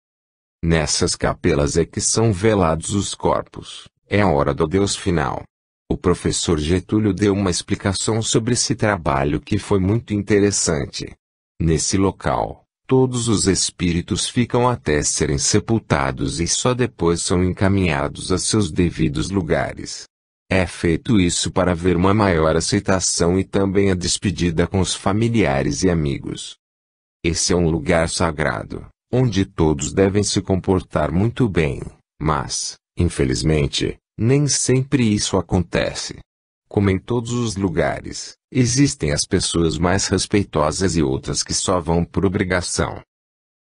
Nessas capelas é que são velados os corpos, é a hora do adeus final. O professor Getúlio deu uma explicação sobre esse trabalho que foi muito interessante. Nesse local, todos os espíritos ficam até serem sepultados e só depois são encaminhados a seus devidos lugares. É feito isso para haver uma maior aceitação e também a despedida com os familiares e amigos. Esse é um lugar sagrado, onde todos devem se comportar muito bem, mas, infelizmente, nem sempre isso acontece. Como em todos os lugares, existem as pessoas mais respeitosas e outras que só vão por obrigação.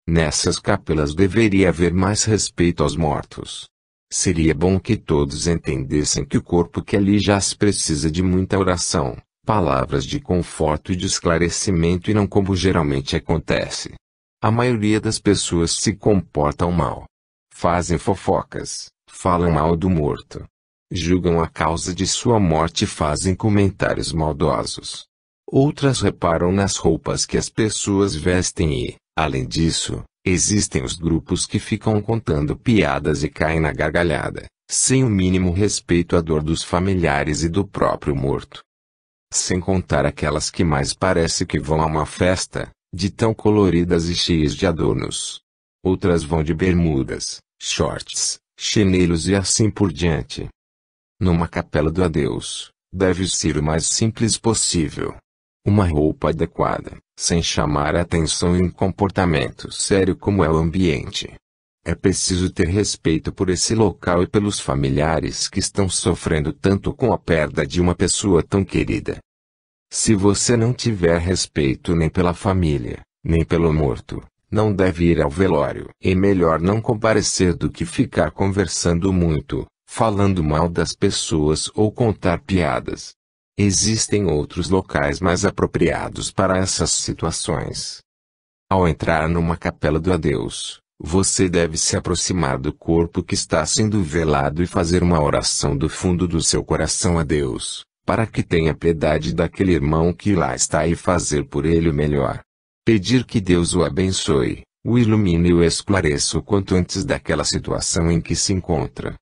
Nessas capelas deveria haver mais respeito aos mortos. Seria bom que todos entendessem que o corpo que ali jaz precisa de muita oração, palavras de conforto e de esclarecimento e não como geralmente acontece. A maioria das pessoas se comportam mal. Fazem fofocas, falam mal do morto. Julgam a causa de sua morte e fazem comentários maldosos. Outras reparam nas roupas que as pessoas vestem e, além disso, existem os grupos que ficam contando piadas e caem na gargalhada, sem o mínimo respeito à dor dos familiares e do próprio morto. Sem contar aquelas que mais parece que vão a uma festa, de tão coloridas e cheias de adornos. Outras vão de bermudas, shorts, chinelos e assim por diante. Numa capela do adeus, deve ser o mais simples possível. Uma roupa adequada, sem chamar a atenção e um comportamento sério como é o ambiente. É preciso ter respeito por esse local e pelos familiares que estão sofrendo tanto com a perda de uma pessoa tão querida. Se você não tiver respeito nem pela família, nem pelo morto, não deve ir ao velório. É melhor não comparecer do que ficar conversando muito, falando mal das pessoas ou contar piadas. Existem outros locais mais apropriados para essas situações. Ao entrar numa capela do adeus, você deve se aproximar do corpo que está sendo velado e fazer uma oração do fundo do seu coração a Deus, para que tenha piedade daquele irmão que lá está e fazer por ele o melhor. Pedir que Deus o abençoe, o ilumine e o esclareça o quanto antes daquela situação em que se encontra.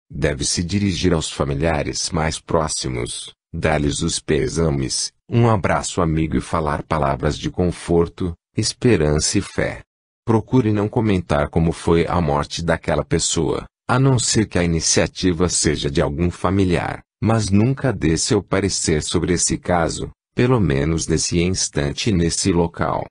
Deve se dirigir aos familiares mais próximos, dar-lhes os pêsames, um abraço amigo e falar palavras de conforto, esperança e fé. Procure não comentar como foi a morte daquela pessoa, a não ser que a iniciativa seja de algum familiar, mas nunca dê seu parecer sobre esse caso, pelo menos nesse instante e nesse local.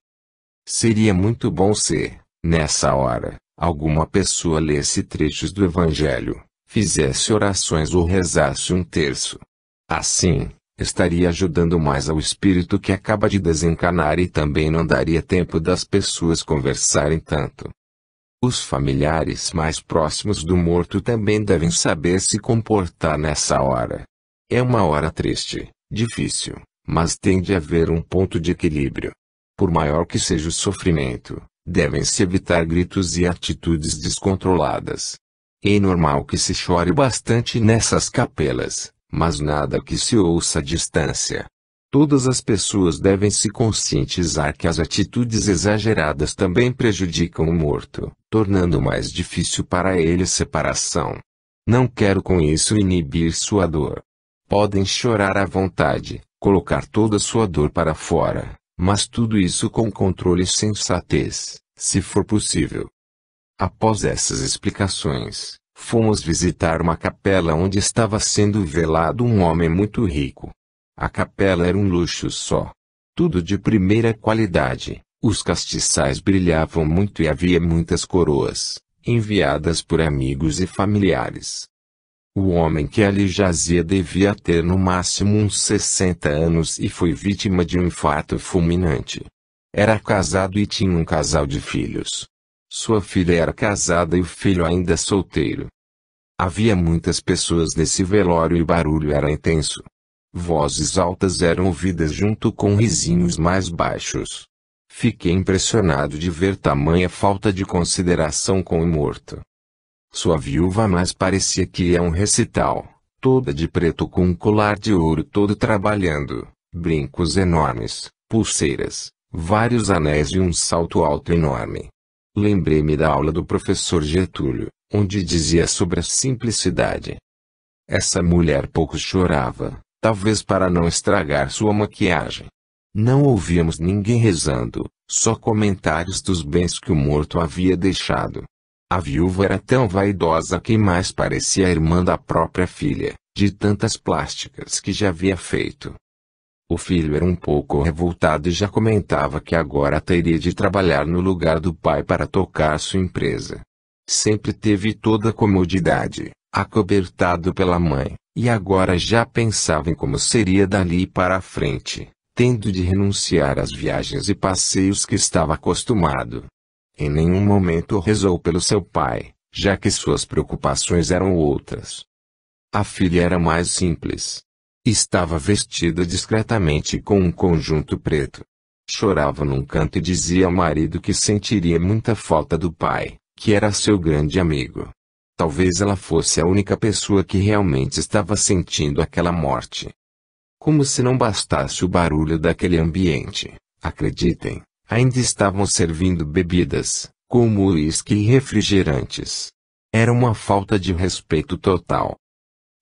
Seria muito bom se, nessa hora, alguma pessoa lesse trechos do Evangelho, fizesse orações ou rezasse um terço. Assim, estaria ajudando mais ao espírito que acaba de desencarnar e também não daria tempo das pessoas conversarem tanto. Os familiares mais próximos do morto também devem saber se comportar nessa hora. É uma hora triste, difícil, mas tem de haver um ponto de equilíbrio. Por maior que seja o sofrimento, devem-se evitar gritos e atitudes descontroladas. É normal que se chore bastante nessas capelas, mas nada que se ouça à distância. Todas as pessoas devem se conscientizar que as atitudes exageradas também prejudicam o morto, tornando mais difícil para ele a separação. Não quero com isso inibir sua dor. Podem chorar à vontade, colocar toda sua dor para fora, mas tudo isso com controle e sensatez, se for possível. Após essas explicações, fomos visitar uma capela onde estava sendo velado um homem muito rico. A capela era um luxo só. Tudo de primeira qualidade, os castiçais brilhavam muito e havia muitas coroas, enviadas por amigos e familiares. O homem que ali jazia devia ter no máximo uns 60 anos e foi vítima de um infarto fulminante. Era casado e tinha um casal de filhos. Sua filha era casada e o filho ainda solteiro. Havia muitas pessoas nesse velório e o barulho era intenso. Vozes altas eram ouvidas junto com risinhos mais baixos. Fiquei impressionado de ver tamanha falta de consideração com o morto. Sua viúva mais parecia que ia a um recital, toda de preto com um colar de ouro todo trabalhando, brincos enormes, pulseiras, vários anéis e um salto alto enorme. Lembrei-me da aula do professor Getúlio, onde dizia sobre a simplicidade. Essa mulher pouco chorava, talvez para não estragar sua maquiagem. Não ouvíamos ninguém rezando, só comentários dos bens que o morto havia deixado. A viúva era tão vaidosa que mais parecia a irmã da própria filha, de tantas plásticas que já havia feito. O filho era um pouco revoltado e já comentava que agora teria de trabalhar no lugar do pai para tocar sua empresa. Sempre teve toda a comodidade, acobertado pela mãe, e agora já pensava em como seria dali para a frente, tendo de renunciar às viagens e passeios que estava acostumado. Em nenhum momento rezou pelo seu pai, já que suas preocupações eram outras. A filha era mais simples. Estava vestida discretamente com um conjunto preto. Chorava num canto e dizia ao marido que sentiria muita falta do pai, que era seu grande amigo. Talvez ela fosse a única pessoa que realmente estava sentindo aquela morte. Como se não bastasse o barulho daquele ambiente, acreditem, ainda estavam servindo bebidas, como uísque e refrigerantes. Era uma falta de respeito total.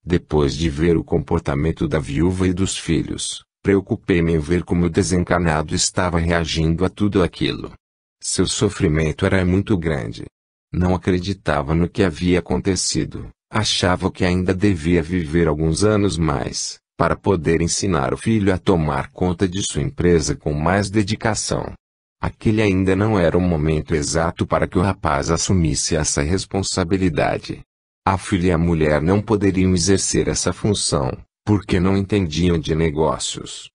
Depois de ver o comportamento da viúva e dos filhos, preocupei-me em ver como o desencarnado estava reagindo a tudo aquilo. Seu sofrimento era muito grande. Não acreditava no que havia acontecido, achava que ainda devia viver alguns anos mais, para poder ensinar o filho a tomar conta de sua empresa com mais dedicação. Aquele ainda não era o momento exato para que o rapaz assumisse essa responsabilidade. A filha e a mulher não poderiam exercer essa função, porque não entendiam de negócios.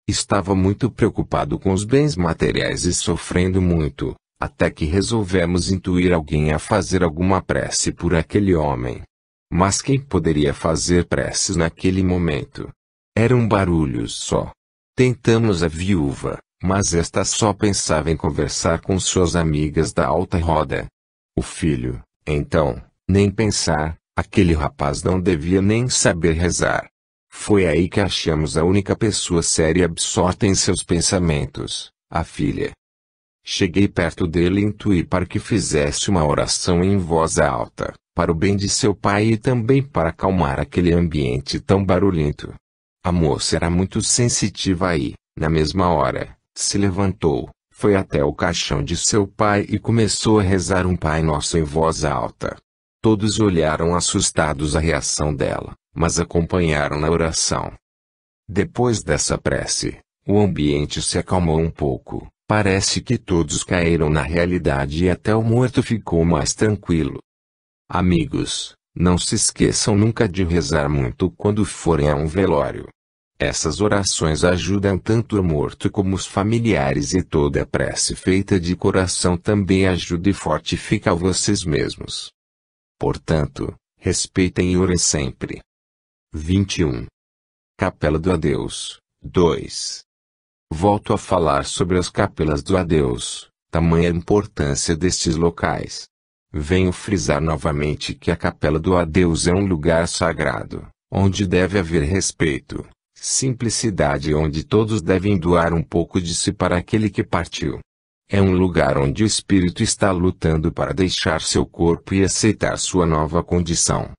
Estava muito preocupado com os bens materiais e sofrendo muito, até que resolvemos intuir alguém a fazer alguma prece por aquele homem. Mas quem poderia fazer preces naquele momento? Era um barulho só. Tentamos a viúva, mas esta só pensava em conversar com suas amigas da alta roda. O filho, então, nem pensar, aquele rapaz não devia nem saber rezar. Foi aí que achamos a única pessoa séria absorta em seus pensamentos, a filha. Cheguei perto dele e intuí para que fizesse uma oração em voz alta, para o bem de seu pai e também para acalmar aquele ambiente tão barulhento. A moça era muito sensitiva e, na mesma hora, se levantou, foi até o caixão de seu pai e começou a rezar um Pai Nosso em voz alta. Todos olharam assustados a reação dela, mas acompanharam na oração. Depois dessa prece, o ambiente se acalmou um pouco, parece que todos caíram na realidade e até o morto ficou mais tranquilo. Amigos, não se esqueçam nunca de rezar muito quando forem a um velório. Essas orações ajudam tanto o morto como os familiares e toda a prece feita de coração também ajuda e fortifica vocês mesmos. Portanto, respeitem e orem sempre. 21. Capela do Adeus, 2. Volto a falar sobre as capelas do adeus, tamanha a importância destes locais. Venho frisar novamente que a capela do adeus é um lugar sagrado, onde deve haver respeito, simplicidade e onde todos devem doar um pouco de si para aquele que partiu. É um lugar onde o espírito está lutando para deixar seu corpo e aceitar sua nova condição.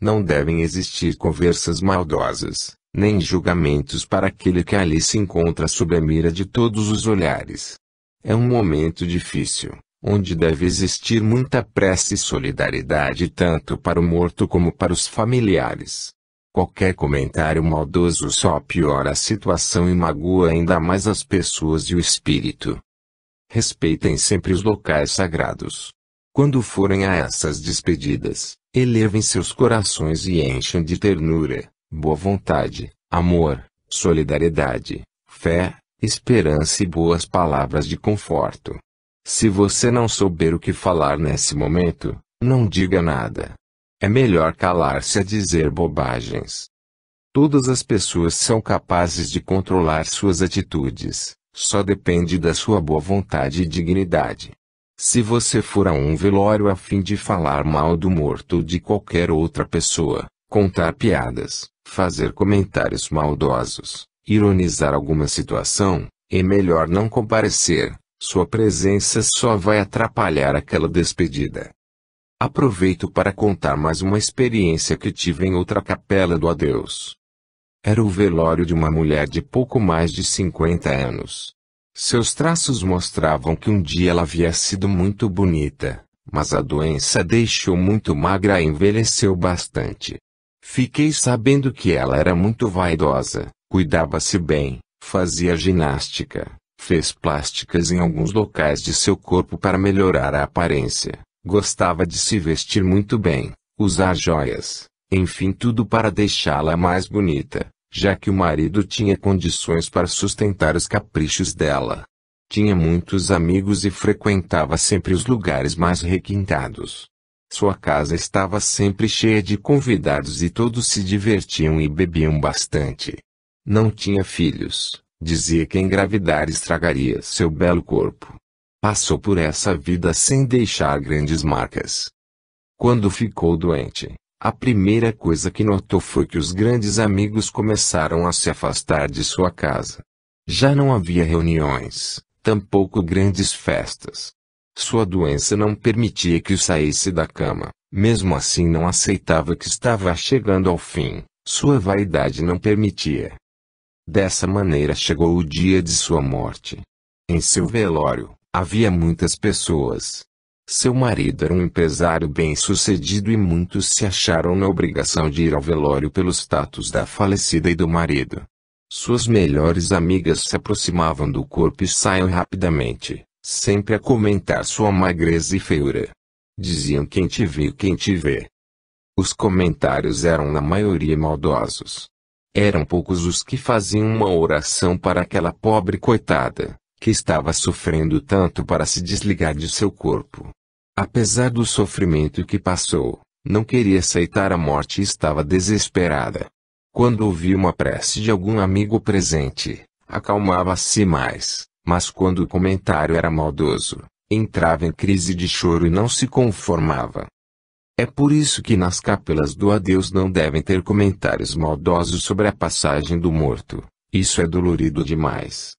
Não devem existir conversas maldosas, nem julgamentos para aquele que ali se encontra sob a mira de todos os olhares. É um momento difícil, onde deve existir muita prece e solidariedade tanto para o morto como para os familiares. Qualquer comentário maldoso só piora a situação e magoa ainda mais as pessoas e o espírito. Respeitem sempre os locais sagrados. Quando forem a essas despedidas, elevem seus corações e enchem de ternura, boa vontade, amor, solidariedade, fé, esperança e boas palavras de conforto. Se você não souber o que falar nesse momento, não diga nada. É melhor calar-se a dizer bobagens. Todas as pessoas são capazes de controlar suas atitudes, só depende da sua boa vontade e dignidade. Se você for a um velório a fim de falar mal do morto ou de qualquer outra pessoa, contar piadas, fazer comentários maldosos, ironizar alguma situação, é melhor não comparecer. Sua presença só vai atrapalhar aquela despedida. Aproveito para contar mais uma experiência que tive em outra capela do adeus. Era o velório de uma mulher de pouco mais de 50 anos. Seus traços mostravam que um dia ela havia sido muito bonita, mas a doença a deixou muito magra e envelheceu bastante. Fiquei sabendo que ela era muito vaidosa, cuidava-se bem, fazia ginástica. Fez plásticas em alguns locais de seu corpo para melhorar a aparência. Gostava de se vestir muito bem, usar joias, enfim tudo para deixá-la mais bonita, já que o marido tinha condições para sustentar os caprichos dela. Tinha muitos amigos e frequentava sempre os lugares mais requintados. Sua casa estava sempre cheia de convidados e todos se divertiam e bebiam bastante. Não tinha filhos. Dizia que engravidar estragaria seu belo corpo. Passou por essa vida sem deixar grandes marcas. Quando ficou doente, a primeira coisa que notou foi que os grandes amigos começaram a se afastar de sua casa. Já não havia reuniões, tampouco grandes festas. Sua doença não permitia que saísse da cama, mesmo assim não aceitava que estava chegando ao fim, sua vaidade não permitia. Dessa maneira chegou o dia de sua morte. Em seu velório, havia muitas pessoas. Seu marido era um empresário bem-sucedido e muitos se acharam na obrigação de ir ao velório pelo status da falecida e do marido. Suas melhores amigas se aproximavam do corpo e saíam rapidamente, sempre a comentar sua magreza e feiura. Diziam quem te viu quem te vê. Os comentários eram na maioria maldosos. Eram poucos os que faziam uma oração para aquela pobre coitada, que estava sofrendo tanto para se desligar de seu corpo. Apesar do sofrimento que passou, não queria aceitar a morte e estava desesperada. Quando ouvia uma prece de algum amigo presente, acalmava-se mais, mas quando o comentário era maldoso, entrava em crise de choro e não se conformava. É por isso que nas capelas do adeus não devem ter comentários maldosos sobre a passagem do morto. Isso é dolorido demais.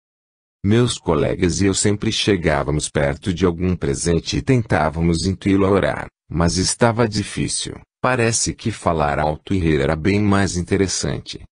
Meus colegas e eu sempre chegávamos perto de algum presente e tentávamos intuí-lo a orar, mas estava difícil. Parece que falar alto e rir era bem mais interessante.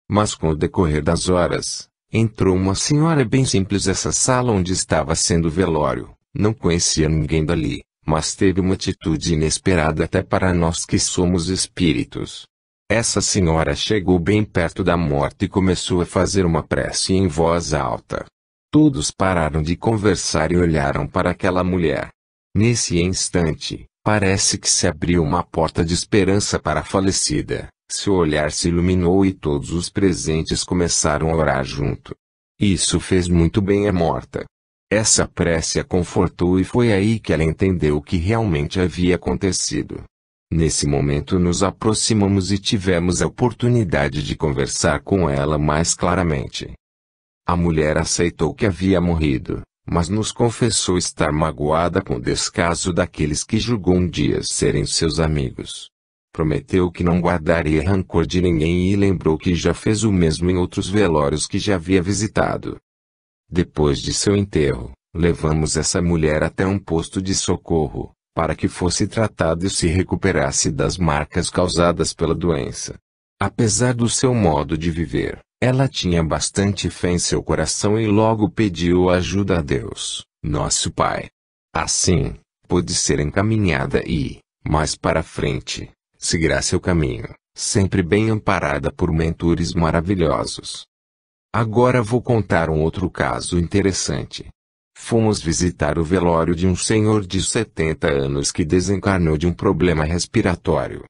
Mas com o decorrer das horas, entrou uma senhora bem simples nessa sala onde estava sendo o velório. Não conhecia ninguém dali, mas teve uma atitude inesperada até para nós que somos espíritos. Essa senhora chegou bem perto da morte e começou a fazer uma prece em voz alta. Todos pararam de conversar e olharam para aquela mulher. Nesse instante, parece que se abriu uma porta de esperança para a falecida. Seu olhar se iluminou e todos os presentes começaram a orar junto. Isso fez muito bem à morta. Essa prece a confortou e foi aí que ela entendeu o que realmente havia acontecido. Nesse momento nos aproximamos e tivemos a oportunidade de conversar com ela mais claramente. A mulher aceitou que havia morrido, mas nos confessou estar magoada com o descaso daqueles que julgou um dia serem seus amigos. Prometeu que não guardaria rancor de ninguém e lembrou que já fez o mesmo em outros velórios que já havia visitado. Depois de seu enterro, levamos essa mulher até um posto de socorro, para que fosse tratada e se recuperasse das marcas causadas pela doença. Apesar do seu modo de viver, ela tinha bastante fé em seu coração e logo pediu ajuda a Deus, nosso Pai. Assim, pôde ser encaminhada e, mais para frente, seguirá seu caminho, sempre bem amparada por mentores maravilhosos. Agora vou contar um outro caso interessante. Fomos visitar o velório de um senhor de 70 anos que desencarnou de um problema respiratório.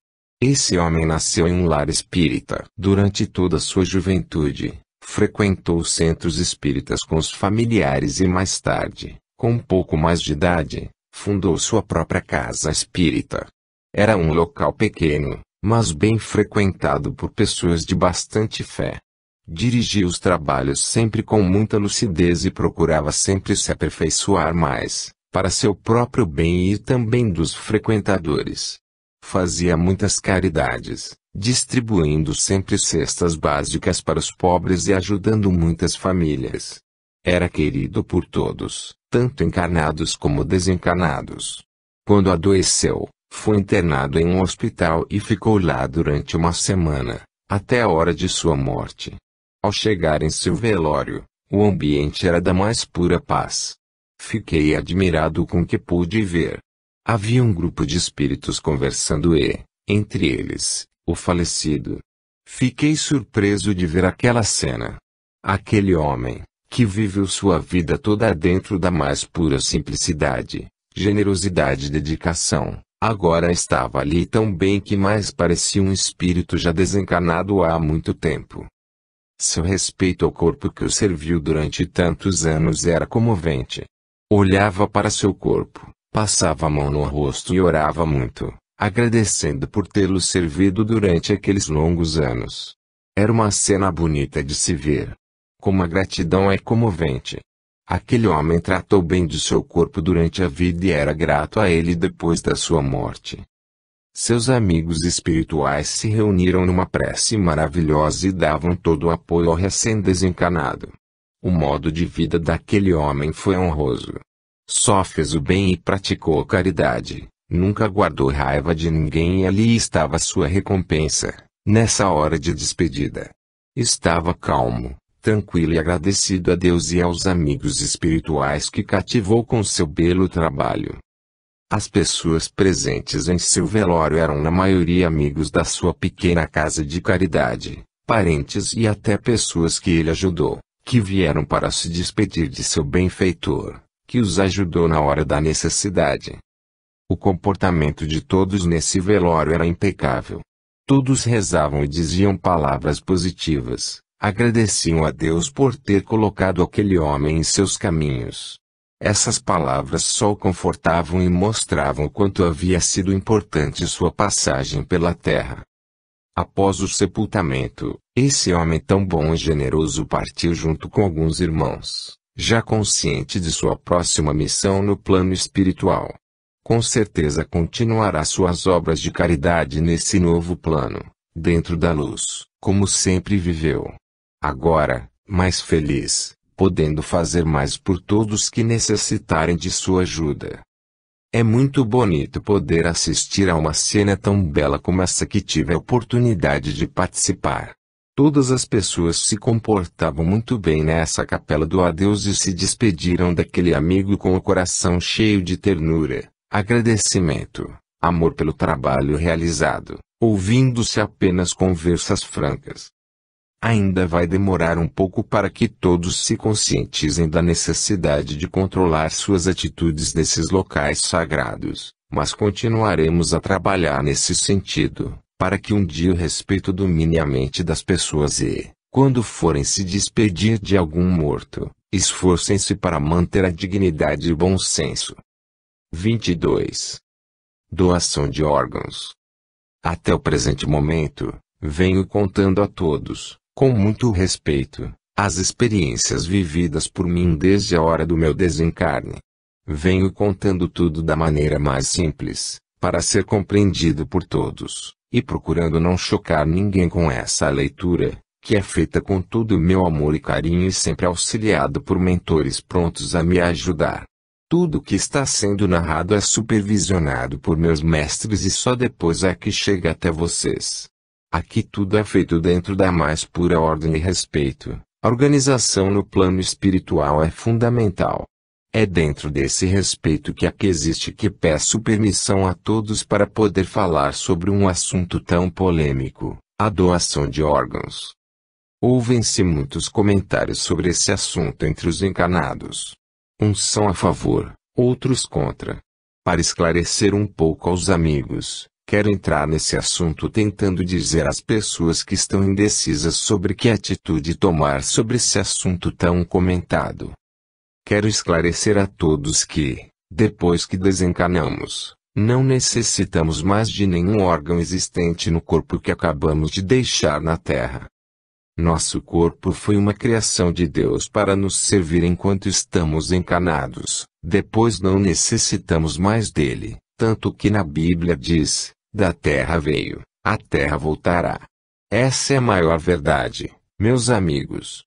Esse homem nasceu em um lar espírita. Durante toda sua juventude, Frequentou centros espíritas com os familiares e mais tarde, com um pouco mais de idade, fundou sua própria casa espírita. Era um local pequeno, mas bem frequentado por pessoas de bastante fé. Dirigia os trabalhos sempre com muita lucidez e procurava sempre se aperfeiçoar mais, para seu próprio bem e também dos frequentadores. Fazia muitas caridades, distribuindo sempre cestas básicas para os pobres e ajudando muitas famílias. Era querido por todos, tanto encarnados como desencarnados. Quando adoeceu, foi internado em um hospital e ficou lá durante uma semana, até a hora de sua morte. Ao chegar em seu velório, o ambiente era da mais pura paz. Fiquei admirado com o que pude ver. Havia um grupo de espíritos conversando e, entre eles, o falecido. Fiquei surpreso de ver aquela cena. Aquele homem, que viveu sua vida toda dentro da mais pura simplicidade, generosidade e dedicação, agora estava ali tão bem que mais parecia um espírito já desencarnado há muito tempo. Seu respeito ao corpo que o serviu durante tantos anos era comovente. Olhava para seu corpo, passava a mão no rosto e orava muito, agradecendo por tê-lo servido durante aqueles longos anos. Era uma cena bonita de se ver. Como a gratidão é comovente. Aquele homem tratou bem de seu corpo durante a vida e era grato a ele depois da sua morte. Seus amigos espirituais se reuniram numa prece maravilhosa e davam todo o apoio ao recém-desencarnado. O modo de vida daquele homem foi honroso. Só fez o bem e praticou caridade, nunca guardou raiva de ninguém e ali estava sua recompensa, nessa hora de despedida. Estava calmo, tranquilo e agradecido a Deus e aos amigos espirituais que cativou com seu belo trabalho. As pessoas presentes em seu velório eram na maioria amigos da sua pequena casa de caridade, parentes e até pessoas que ele ajudou, que vieram para se despedir de seu benfeitor, que os ajudou na hora da necessidade. O comportamento de todos nesse velório era impecável. Todos rezavam e diziam palavras positivas, agradeciam a Deus por ter colocado aquele homem em seus caminhos. Essas palavras só o confortavam e mostravam quanto havia sido importante sua passagem pela terra. Após o sepultamento, esse homem tão bom e generoso partiu junto com alguns irmãos, já consciente de sua próxima missão no plano espiritual. Com certeza continuará suas obras de caridade nesse novo plano, dentro da luz, como sempre viveu. Agora, mais feliz, podendo fazer mais por todos que necessitarem de sua ajuda. É muito bonito poder assistir a uma cena tão bela como essa que tive a oportunidade de participar. Todas as pessoas se comportavam muito bem nessa capela do adeus e se despediram daquele amigo com o coração cheio de ternura, agradecimento, amor pelo trabalho realizado, ouvindo-se apenas conversas francas. Ainda vai demorar um pouco para que todos se conscientizem da necessidade de controlar suas atitudes nesses locais sagrados, mas continuaremos a trabalhar nesse sentido, para que um dia o respeito domine a mente das pessoas e, quando forem se despedir de algum morto, esforcem-se para manter a dignidade e o bom senso. 22. Doação de órgãos. Até o presente momento, venho contando a todos, com muito respeito, as experiências vividas por mim desde a hora do meu desencarne. Venho contando tudo da maneira mais simples, para ser compreendido por todos, e procurando não chocar ninguém com essa leitura, que é feita com todo o meu amor e carinho e sempre auxiliado por mentores prontos a me ajudar. Tudo que está sendo narrado é supervisionado por meus mestres e só depois é que chega até vocês. Aqui tudo é feito dentro da mais pura ordem e respeito. A organização no plano espiritual é fundamental. É dentro desse respeito que aqui existe que peço permissão a todos para poder falar sobre um assunto tão polêmico, a doação de órgãos. Ouvem-se muitos comentários sobre esse assunto entre os encarnados. Uns são a favor, outros contra. Para esclarecer um pouco aos amigos, Quero entrar nesse assunto tentando dizer às pessoas que estão indecisas sobre que atitude tomar sobre esse assunto tão comentado. Quero esclarecer a todos que, depois que desencarnamos, não necessitamos mais de nenhum órgão existente no corpo que acabamos de deixar na Terra. Nosso corpo foi uma criação de Deus para nos servir enquanto estamos encarnados, depois não necessitamos mais dele, tanto que na Bíblia diz: da terra veio, à terra voltará. Essa é a maior verdade, meus amigos.